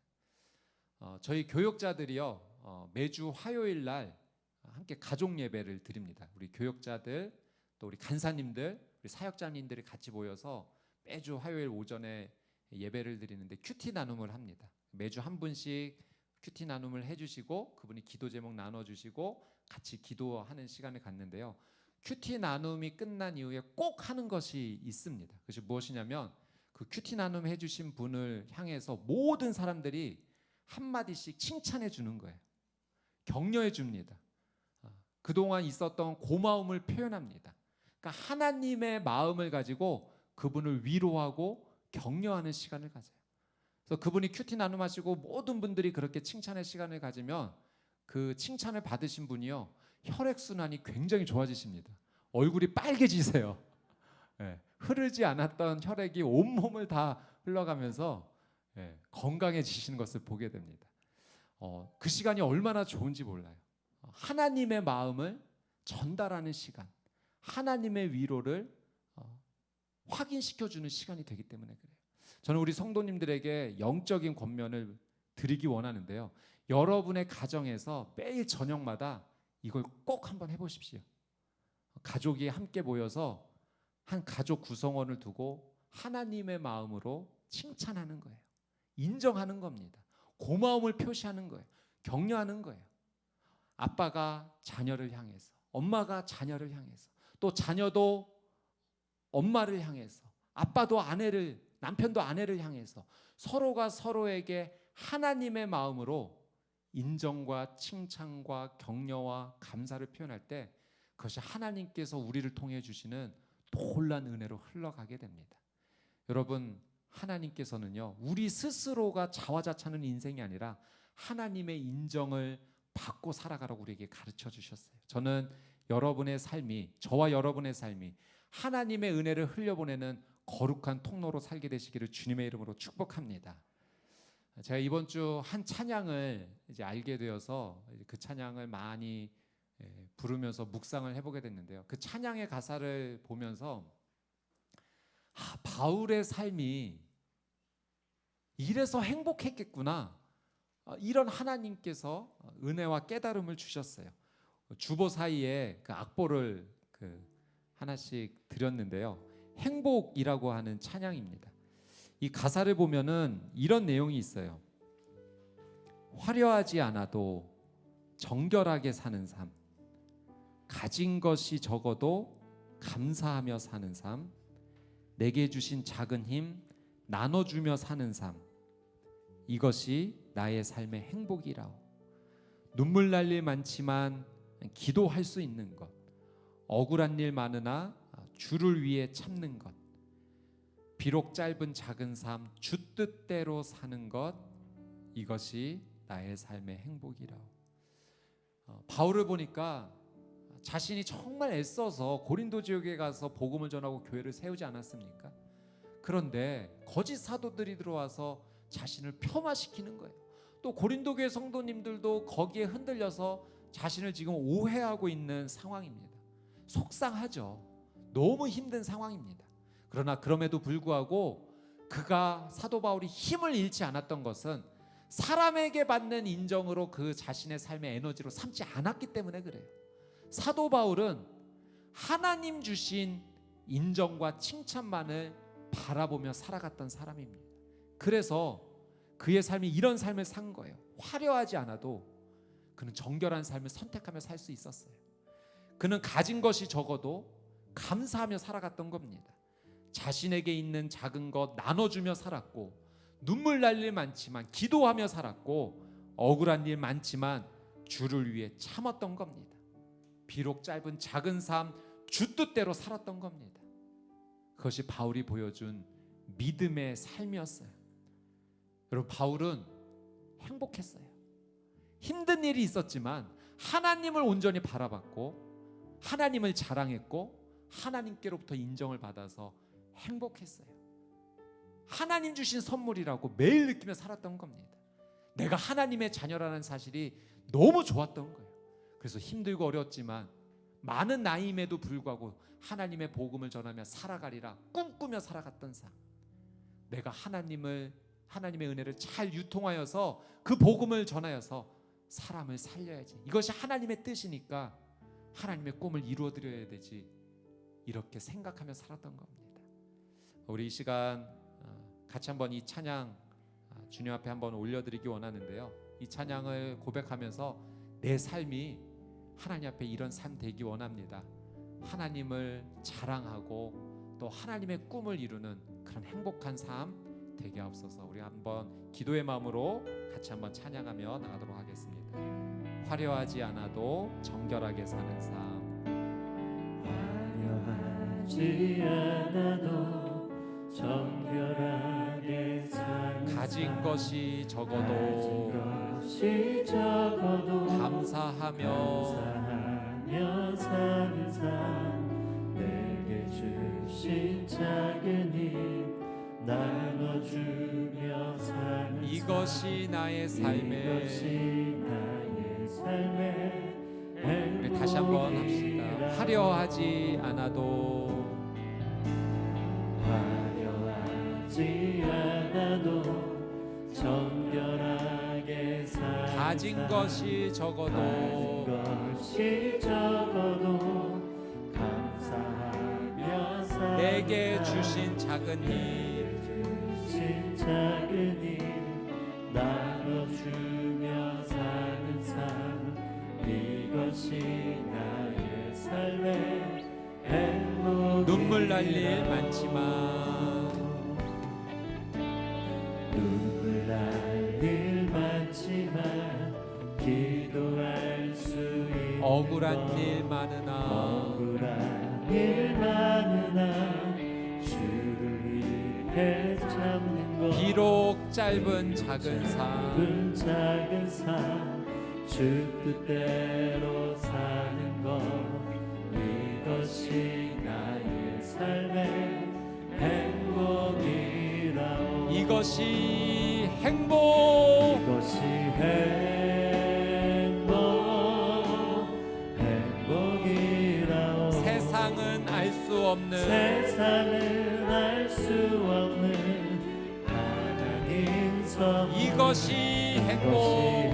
저희 교육자들이요 매주 화요일 날 함께 가족 예배를 드립니다. 우리 교육자들, 또 우리 간사님들, 우리 사역자님들이 같이 모여서 매주 화요일 오전에 예배를 드리는데 큐티 나눔을 합니다. 매주 한 분씩 큐티 나눔을 해주시고 그분이 기도 제목 나눠주시고 같이 기도하는 시간을 갖는데요. 큐티 나눔이 끝난 이후에 꼭 하는 것이 있습니다. 그것이 무엇이냐면, 그 큐티 나눔 해주신 분을 향해서 모든 사람들이 한마디씩 칭찬해 주는 거예요. 격려해 줍니다. 그동안 있었던 고마움을 표현합니다. 그러니까 하나님의 마음을 가지고 그분을 위로하고 격려하는 시간을 가져요. 그래서 그분이 큐티 나눔하시고 모든 분들이 그렇게 칭찬의 시간을 가지면 그 칭찬을 받으신 분이요 혈액순환이 굉장히 좋아지십니다. 얼굴이 빨개지세요. 네, 흐르지 않았던 혈액이 온몸을 다 흘러가면서 건강해지시는 것을 보게 됩니다. 그 시간이 얼마나 좋은지 몰라요. 하나님의 마음을 전달하는 시간, 하나님의 위로를 확인시켜주는 시간이 되기 때문에 그래요. 저는 우리 성도님들에게 영적인 권면을 드리기 원하는데요. 여러분의 가정에서 매일 저녁마다 이걸 꼭 한번 해보십시오. 가족이 함께 모여서 한 가족 구성원을 두고 하나님의 마음으로 칭찬하는 거예요. 인정하는 겁니다. 고마움을 표시하는 거예요. 격려하는 거예요. 아빠가 자녀를 향해서, 엄마가 자녀를 향해서, 또 자녀도 엄마를 향해서, 아빠도 아내를, 남편도 아내를 향해서 서로가 서로에게 하나님의 마음으로 인정과 칭찬과 격려와 감사를 표현할 때 그것이 하나님께서 우리를 통해 주시는 놀라운 은혜로 흘러가게 됩니다. 여러분, 하나님께서는요, 우리 스스로가 자화자찬하는 인생이 아니라 하나님의 인정을 받고 살아가라고 우리에게 가르쳐 주셨어요. 저는 여러분의 삶이, 저와 여러분의 삶이 하나님의 은혜를 흘려보내는 거룩한 통로로 살게 되시기를 주님의 이름으로 축복합니다. 제가 이번 주 한 찬양을 이제 알게 되어서 그 찬양을 많이 부르면서 묵상을 해보게 됐는데요. 그 찬양의 가사를 보면서 바울의 삶이 이래서 행복했겠구나, 이런 하나님께서 은혜와 깨달음을 주셨어요. 주보 사이에 그 악보를 하나씩 드렸는데요. 행복이라고 하는 찬양입니다. 이 가사를 보면은 이런 내용이 있어요. 화려하지 않아도 정결하게 사는 삶, 가진 것이 적어도 감사하며 사는 삶, 내게 주신 작은 힘 나눠주며 사는 삶, 이것이 나의 삶의 행복이라오. 눈물 날 일 많지만 기도할 수 있는 것, 억울한 일 많으나 주를 위해 참는 것, 비록 짧은 작은 삶 주 뜻대로 사는 것, 이것이 나의 삶의 행복이라오. 바울을 보니까 자신이 정말 애써서 고린도 지역에 가서 복음을 전하고 교회를 세우지 않았습니까? 그런데 거짓 사도들이 들어와서 자신을 폄하시키는 거예요. 또 고린도 교회 성도님들도 거기에 흔들려서 자신을 지금 오해하고 있는 상황입니다. 속상하죠. 너무 힘든 상황입니다. 그러나 그럼에도 불구하고 그가, 사도 바울이 힘을 잃지 않았던 것은 사람에게 받는 인정으로 그 자신의 삶의 에너지로 삼지 않았기 때문에 그래요. 사도 바울은 하나님 주신 인정과 칭찬만을 바라보며 살아갔던 사람입니다. 그래서 그의 삶이 이런 삶을 산 거예요. 화려하지 않아도 그는 정결한 삶을 선택하며 살 수 있었어요. 그는 가진 것이 적어도 감사하며 살아갔던 겁니다. 자신에게 있는 작은 것 나눠주며 살았고, 눈물 날 일 많지만 기도하며 살았고, 억울한 일 많지만 주를 위해 참았던 겁니다. 비록 짧은 작은 삶 주 뜻대로 살았던 겁니다. 그것이 바울이 보여준 믿음의 삶이었어요. 여러분, 바울은 행복했어요. 힘든 일이 있었지만 하나님을 온전히 바라봤고, 하나님을 자랑했고, 하나님께로부터 인정을 받아서 행복했어요. 하나님 주신 선물이라고 매일 느끼며 살았던 겁니다. 내가 하나님의 자녀라는 사실이 너무 좋았던 거예요. 그래서 힘들고 어려웠지만 많은 나이임에도 불구하고 하나님의 복음을 전하며 살아가리라 꿈꾸며 살아갔던 삶. 내가 하나님의 은혜를 잘 유통하여서 그 복음을 전하여서 사람을 살려야지, 이것이 하나님의 뜻이니까 하나님의 꿈을 이루어드려야 되지, 이렇게 생각하며 살았던 겁니다. 우리 이 시간 같이 한번 이 찬양 주님 앞에 한번 올려드리기 원하는데요. 이 찬양을 고백하면서 내 삶이 하나님 앞에 이런 삶 되기 원합니다. 하나님을 자랑하고 또 하나님의 꿈을 이루는 그런 행복한 삶 되게 하옵소서. 우리 한번 기도의 마음으로 같이 한번 찬양하며 나가도록 하겠습니다. 화려하지 않아도 정결하게 사는 삶, 화려하지 않아도 정결하게 사는 가진 것이 적어도 감사하며 사는 삶, 내게 주신 작은 힘 나눠주며 사는 이것이 나의 삶의 우리 다시 한번 합시다. 화려하지 않아도 정결하게 사는 가진 것이 적어도 감사하며 사는 내게 주신 작은 힘 나눠주며 나눠주며 사는 삶 이것이 나의 삶의 행복. 눈물 날 일 많지만 눈물 날 일 많지만 기도할 수 있는 억울한 일 많으나 억울한 일 많으나 주를 위해 참는 것 비록 짧은 작은 삶 작은 삶 주 뜻대로 사는 것 이것이 나의 삶의 행복이라오. 이것이 행복. 이것이 행복이라오. 세상은 알 수 없는 세상은 알 수 없는 하나님 선 이것이 행복.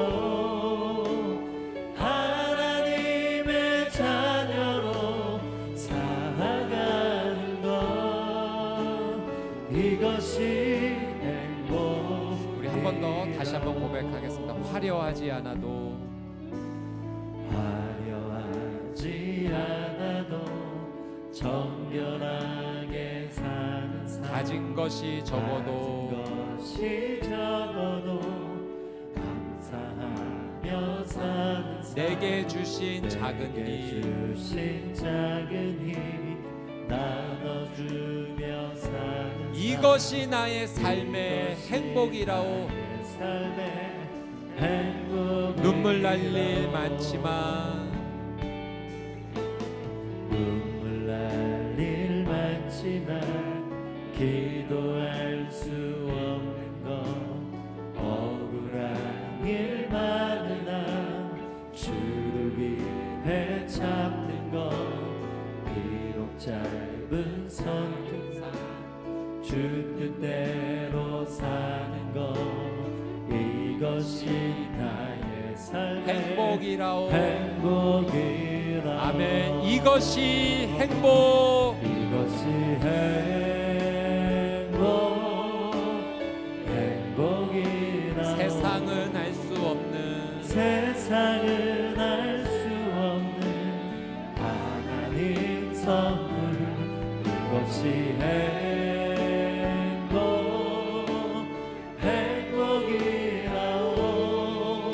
행복이라오. 하나님의 자녀로 살아가는 것 이것이 행복. 우리 한 번 더 다시 한번 고백하겠습니다. 화려하지 않아도 화려하지 않아도 정결하게 사는 삶 가진 것이 적어도 감사하며 사는 삶 내게 주신 작은 힘 나눠주며 사는 이것이 나의 삶의 행복이라오. 눈물 날 일 많지만 눈물 날 일 많지만 기도할 수 없는 것 억울한 일 많으나 주를 위해 참는 것 비록 짧은 선교사 주 뜻대로 사는 것 이것이 나의 삶의 행복이라오. 행복이라오. 아멘. 이것이 행복. 이것이 행복이라오. 세상은 알 수 없는 세상은 알 수 없는 하나님 선물 이것이 행복이라오.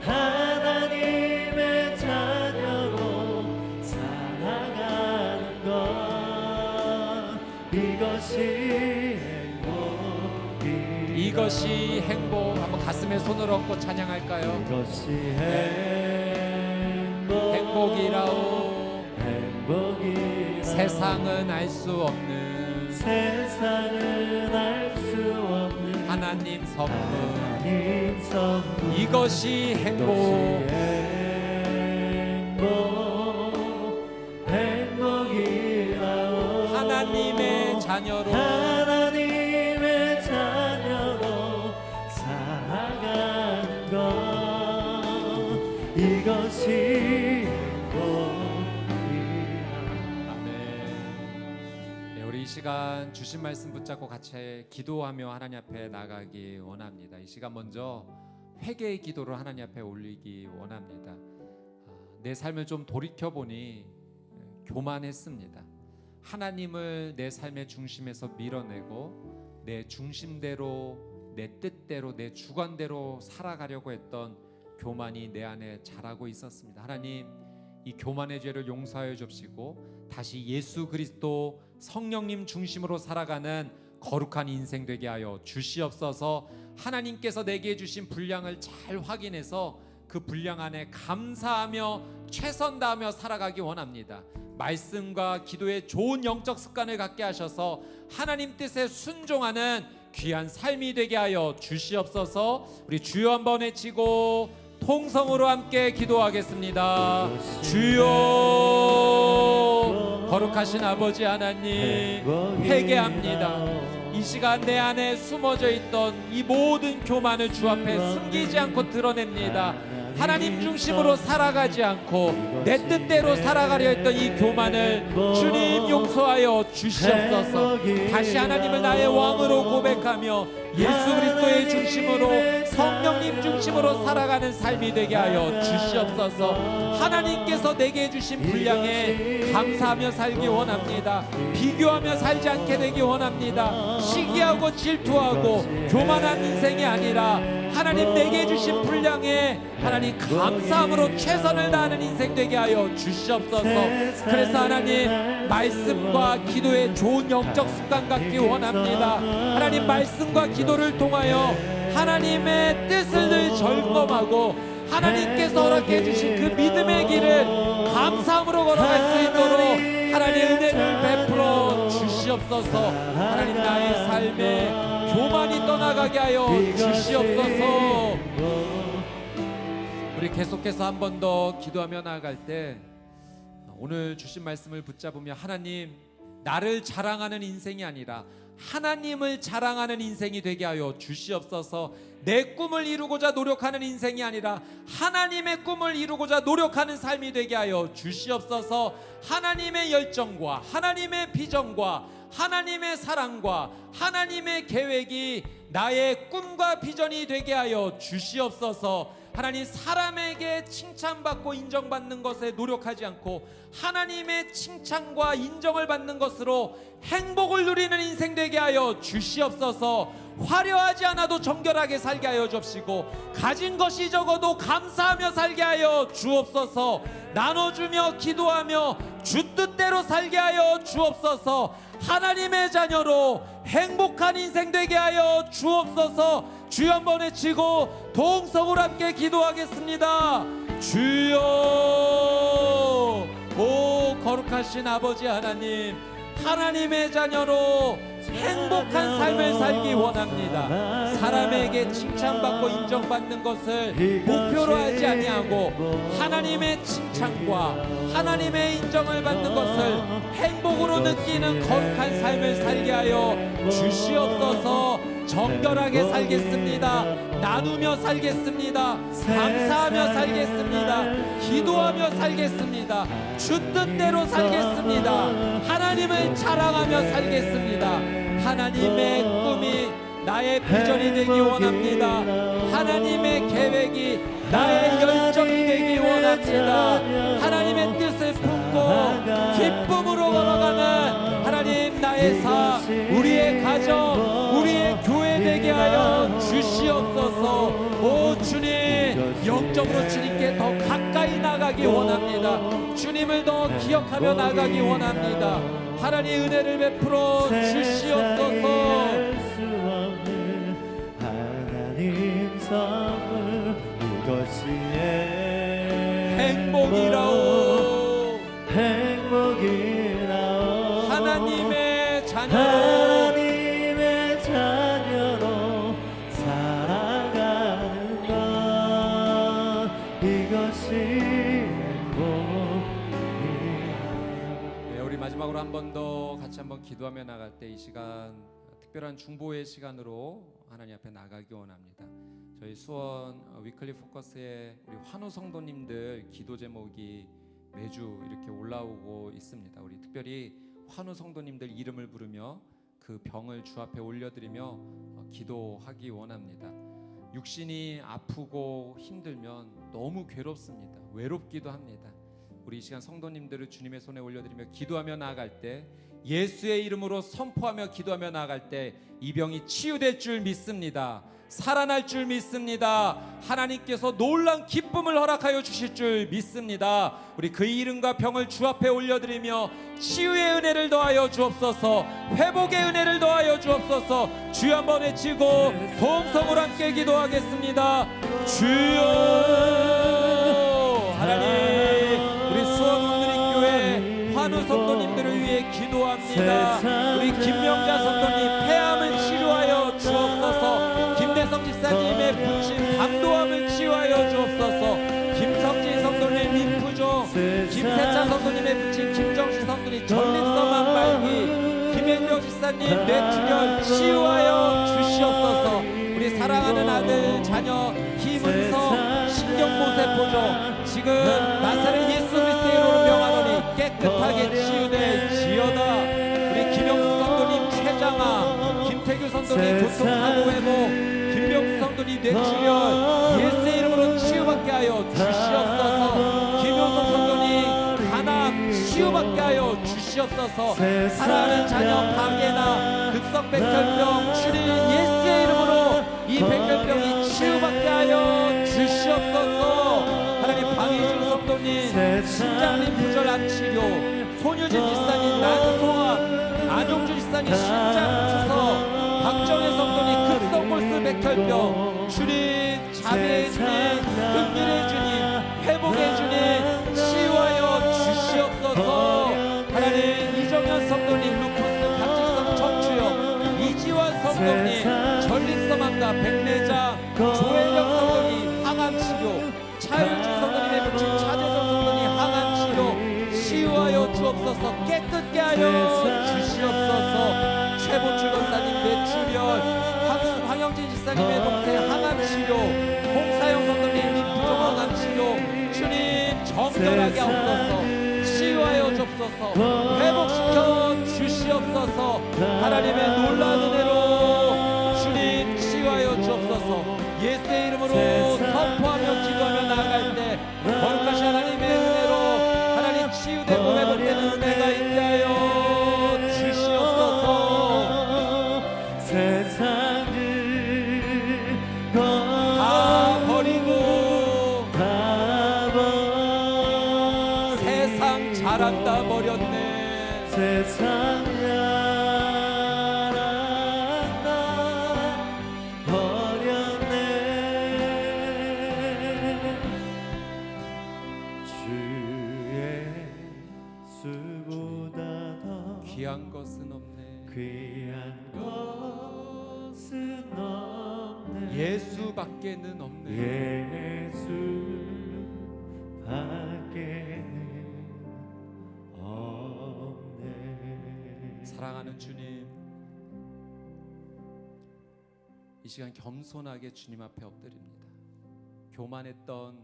하나님의 자녀로 살아가는 것 이것이 이것이 행복. 한번 가슴에 손을 얹고 찬양할까요? 이것이 행복이라오. 행복이라오. 세상은 알 수 없는 세상은 알 수 없는 하나님 선물. 하나님 선물. 이것이 행복. 행복이라오. 하나님의 자녀로 하나님의 자녀로 살아가는 것 이것이 우리 이 시간 주신 말씀 붙잡고 같이 기도하며 하나님 앞에 나가기 원합니다. 이 시간 먼저 회개의 기도를 하나님 앞에 올리기 원합니다. 내 삶을 좀 돌이켜보니 교만했습니다. 하나님을 내 삶의 중심에서 밀어내고 내 중심대로, 내 뜻대로, 내 주관대로 살아가려고 했던 교만이 내 안에 자라고 있었습니다. 하나님, 이 교만의 죄를 용서하여 주시고 다시 예수 그리스도 성령님 중심으로 살아가는 거룩한 인생 되게 하여 주시옵소서. 하나님께서 내게 주신 분량을 잘 확인해서 그 분량 안에 감사하며 최선 다하며 살아가기 원합니다. 말씀과 기도의 좋은 영적 습관을 갖게 하셔서 하나님 뜻에 순종하는 귀한 삶이 되게 하여 주시옵소서. 우리 주여 한번 외치고 통성으로 함께 기도하겠습니다. 주여, 거룩하신 아버지 하나님, 회개합니다. 이 시간 내 안에 숨어져 있던 이 모든 교만을 주 앞에 숨기지 않고 드러냅니다. 하나님 중심으로 살아가지 않고 내 뜻대로 살아가려 했던 이 교만을 주님 용서하여 주시옵소서. 다시 하나님을 나의 왕으로 고백하며 예수 그리스도의 중심으로 성령님 중심으로 살아가는 삶이 되게 하여 주시옵소서. 하나님께서 내게 주신 분량에 감사하며 살기 원합니다. 비교하며 살지 않게 되기 원합니다. 시기하고 질투하고 교만한 인생이 아니라 하나님 내게 주신 분량에 하나님 감사함으로 최선을 다하는 인생 되게 하여 주시옵소서. 그래서 하나님 말씀과 기도의 좋은 영적 습관 갖기 원합니다. 하나님 말씀과 기도를 통하여 하나님의 뜻을 늘 점검하고 하나님께서 허락해 주신 그 믿음의 길을 감사함으로 걸어갈 수 있도록 하나님 은혜를 베풀어 주시옵소서. 하나님 나의 삶에 교만이 떠나가게 하여 주시옵소서. 우리 계속해서 한 번 더 기도하며 나아갈 때 오늘 주신 말씀을 붙잡으며 하나님 나를 자랑하는 인생이 아니라 하나님을 자랑하는 인생이 되게 하여 주시옵소서. 내 꿈을 이루고자 노력하는 인생이 아니라 하나님의 꿈을 이루고자 노력하는 삶이 되게 하여 주시옵소서. 하나님의 열정과 하나님의 비전과 하나님의 사랑과 하나님의 계획이 나의 꿈과 비전이 되게 하여 주시옵소서. 하나님 사람에게 칭찬받고 인정받는 것에 노력하지 않고 하나님의 칭찬과 인정을 받는 것으로 행복을 누리는 인생 되게 하여 주시옵소서. 화려하지 않아도 정결하게 살게 하여 주옵시고 가진 것이 적어도 감사하며 살게 하여 주옵소서. 나눠주며 기도하며 주 뜻대로 살게 하여 주옵소서. 하나님의 자녀로 행복한 인생 되게 하여 주옵소서. 주여 한번 외치고 동성으로 함께 기도하겠습니다. 주여. 오 거룩하신 아버지 하나님, 하나님의 자녀로 행복한 삶을 살기 원합니다. 사람에게 칭찬받고 인정받는 것을 목표로 하지 아니하고 하나님의 칭찬과 하나님의 인정을 받는 것을 행복으로 느끼는 거룩한 삶을 살게 하여 주시옵소서. 정결하게 살겠습니다. 나누며 살겠습니다. 감사하며 살겠습니다. 기도하며 살겠습니다. 주 뜻대로 살겠습니다. 하나님을 자랑하며 살겠습니다. 하나님의 꿈이 나의 비전이 되기 원합니다. 하나님의 계획이 나의 열정이 되기 원합니다. 하나님의 뜻을 품고 기쁨으로 걸어가는 하나님 나의 삶, 우리의 가정, 우리의 교회 되게 하여 주시옵소서. 오 주님, 영적으로 주님께 더 가까이 나가기 원합니다. 주님을 더 기억하며 나가기 원합니다. 하나님 은혜를 베풀어 주시옵소서. 하나님 선물 이것이 행복이라오. 행복이라오. 하나님의 자녀로 하나님의 자녀로 살아가는 것 이것이 네, 우리 마지막으로 한 번 더 같이 한번 기도하며 나갈 때 이 시간 특별한 중보의 시간으로 하나님 앞에 나가기 원합니다. 저희 수원 위클리 포커스에 우리 환우 성도님들 기도 제목이 매주 이렇게 올라오고 있습니다. 우리 특별히 환우 성도님들 이름을 부르며 그 병을 주 앞에 올려드리며 기도하기 원합니다. 육신이 아프고 힘들면 너무 괴롭습니다. 외롭기도 합니다. 우리 이 시간 성도님들을 주님의 손에 올려드리며 기도하며 나아갈 때 예수의 이름으로 선포하며 기도하며 나아갈 때 이 병이 치유될 줄 믿습니다. 살아날 줄 믿습니다. 하나님께서 놀라운 기쁨을 허락하여 주실 줄 믿습니다. 우리 그 이름과 병을 주 앞에 올려드리며 치유의 은혜를 더하여 주옵소서. 회복의 은혜를 더하여 주옵소서. 주여 한번 외치고 동성으로 함께 기도하겠습니다. 주여. 하나님 우리 수원 오늘의 교회 환우 성도님들을 위해 기도합니다. 우리 김명자 성도님 폐암을 치료하여 주옵소서. 김대성 집사님의 부친 감도암을 치유하여 주옵소서. 김성진 성도님의 림프종, 김세찬 성도님의 부친 김정식 성도님 전립선 만발기, 김현경 집사님 뇌출혈 치유하여 주시옵소서. 우리 사랑하는 아들 자녀 김은서 신경모세 나사렛 예수 그리스도의 이름으로 명하노니 깨끗하게 치유될지어다. 우리 김영수 성도님 췌장암, 김태규 성도님 교통사고 회복, 김명수 성도님 뇌출혈 예수의 이름으로 치유받게 하여 주시옵소서. 김효성 성도님 간암 치유받게 하여 주시옵소서. 사랑하는 자녀 방해나 급성백혈병 주님 예수의 이름으로 이 백혈병이 치유받게 하여 주시옵소서. 하나님 방해준 성도님 신장림 부절암 치료, 손유진 집사님 난소암, 안용준 집사님 신장투석, 박정혜 성도님 급성골수 백혈병 주님 자비의 주님, 은밀의 주님, 회복의 주님 치유하여 주시옵소서. 하나님 이정현 성도님 루푸스 갑질성 척추염, 이지환 성도님 전립선암과 백내장, 조혜령 성도님 항암치료, 차유준 성도님의 부친 차재정 성도님 항암치료 치유하여 주옵소서. 깨끗게 하여 주시옵소서. 최보출 권사님 뇌출혈, 황영진 집사님의 동생 항암치료, 홍사영 성도님 림프종 항암치료 주님 정결하게 하옵소서. 치유하여 주옵소서. 회복시켜 주시옵소서. 하나님의 놀라운 은혜로 주님 치유하여 주옵소서. 예수의 이름으로 선포하며 기도하며 나아갈 때 거룩하신 하나님의 은혜로 하나님 치유되고 회복되는 은혜가 있게 하여 주시옵소서. 세상을 다 버리고 세상 자랑 다 버렸네. 세상 자랑 다 버렸네. 주의 수보다 더 귀한 것은 없네. 귀한 것은 없네. 예수밖에는 없네. 예수밖에 사랑하는 주님, 이 시간 겸손하게 주님 앞에 엎드립니다. 교만했던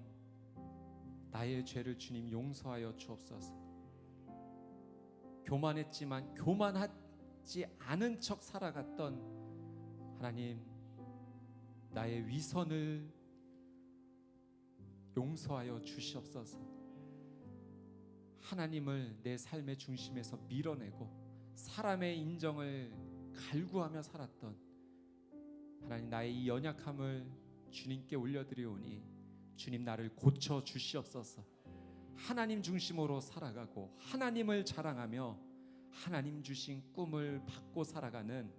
나의 죄를 주님 용서하여 주옵소서. 교만했지만 교만하지 않은 척 살아갔던 하나님, 나의 위선을 용서하여 주시옵소서. 하나님을 내 삶의 중심에서 밀어내고 사람의 인정을 갈구하며 살았던 하나님, 나의 이 연약함을 주님께 올려드리오니 주님 나를 고쳐 주시옵소서. 하나님 중심으로 살아가고 하나님을 자랑하며 하나님 주신 꿈을 받고 살아가는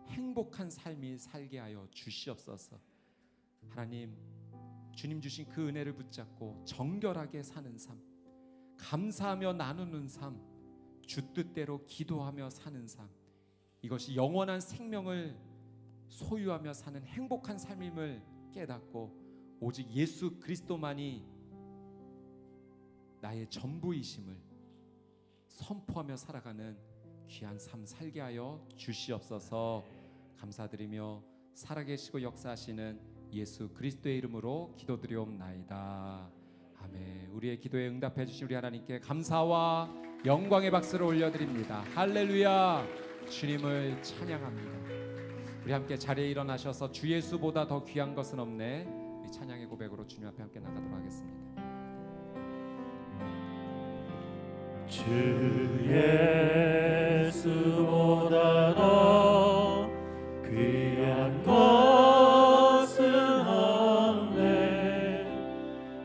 행복한 삶이 살게 하여 주시옵소서. 하나님, 주님 주신 그 은혜를 붙잡고 정결하게 사는 삶, 감사하며 나누는 삶, 주 뜻대로 기도하며 사는 삶, 이것이 영원한 생명을 소유하며 사는 행복한 삶임을 깨닫고 오직 예수 그리스도만이 나의 전부이심을 선포하며 살아가는 귀한 삶 살게 하여 주시옵소서. 감사드리며 살아계시고 역사하시는 예수 그리스도의 이름으로 기도드리옵나이다. 아멘. 우리의 기도에 응답해 주신 우리 하나님께 감사와 영광의 박수를 올려드립니다. 할렐루야. 주님을 찬양합니다. 우리 함께 자리에 일어나셔서 주 예수보다 더 귀한 것은 없네, 우리 찬양의 고백으로 주님 앞에 함께 나가도록 하겠습니다. 주 예수보다 더 귀한 것은 없네.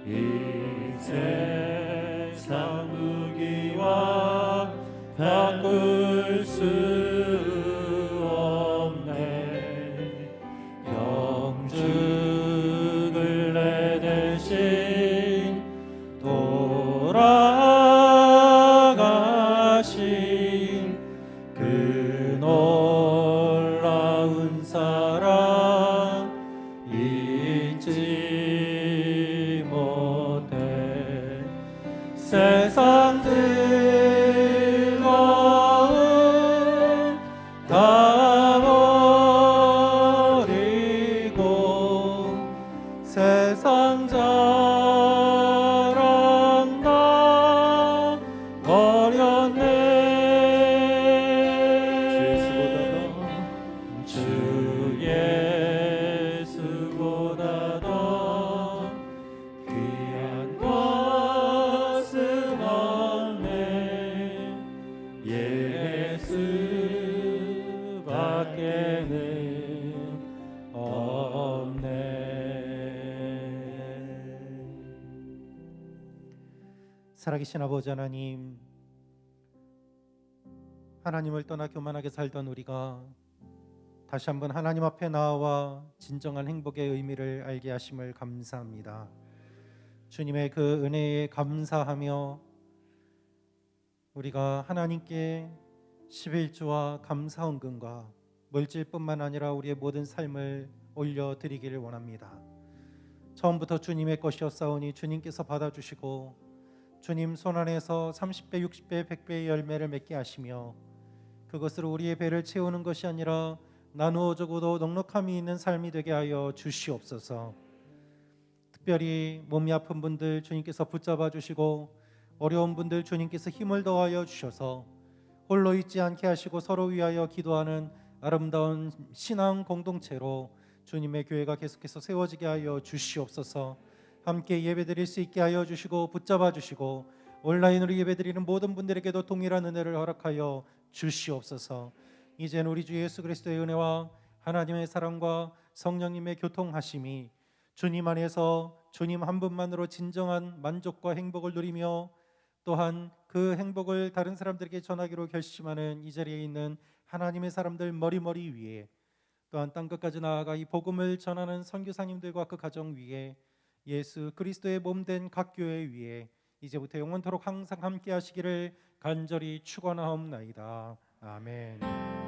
이 세상 무기와 바꿀 수 없네. 영죽을 내 대신 돌아가신 그 살아계신 아버지 하나님, 하나님을 떠나 교만하게 살던 우리가 다시 한번 하나님 앞에 나와 진정한 행복의 의미를 알게 하심을 감사합니다. 주님의 그 은혜에 감사하며 우리가 하나님께 11조와 감사헌금과 물질뿐만 아니라 우리의 모든 삶을 올려드리기를 원합니다. 처음부터 주님의 것이었사오니 주님께서 받아주시고 주님 손안에서 30배, 60배, 100배의 열매를 맺게 하시며 그것으로 우리의 배를 채우는 것이 아니라 나누어 주고도 넉넉함이 있는 삶이 되게 하여 주시옵소서. 특별히 몸이 아픈 분들 주님께서 붙잡아 주시고 어려운 분들 주님께서 힘을 더하여 주셔서 홀로 있지 않게 하시고 서로 위하여 기도하는 아름다운 신앙 공동체로 주님의 교회가 계속해서 세워지게 하여 주시옵소서. 함께 예배드릴 수 있게 하여 주시고 붙잡아 주시고 온라인으로 예배드리는 모든 분들에게도 동일한 은혜를 허락하여 주시옵소서. 이제는 우리 주 예수 그리스도의 은혜와 하나님의 사랑과 성령님의 교통하심이 주님 안에서 주님 한 분만으로 진정한 만족과 행복을 누리며 또한 그 행복을 다른 사람들에게 전하기로 결심하는 이 자리에 있는 하나님의 사람들 머리머리 위에 또한 땅끝까지 나아가 이 복음을 전하는 선교사님들과 그 가정 위에 예수 그리스도의 몸된 각 교회 위에 이제부터 영원토록 항상 함께 하시기를 간절히 축원하옵나이다. 아멘.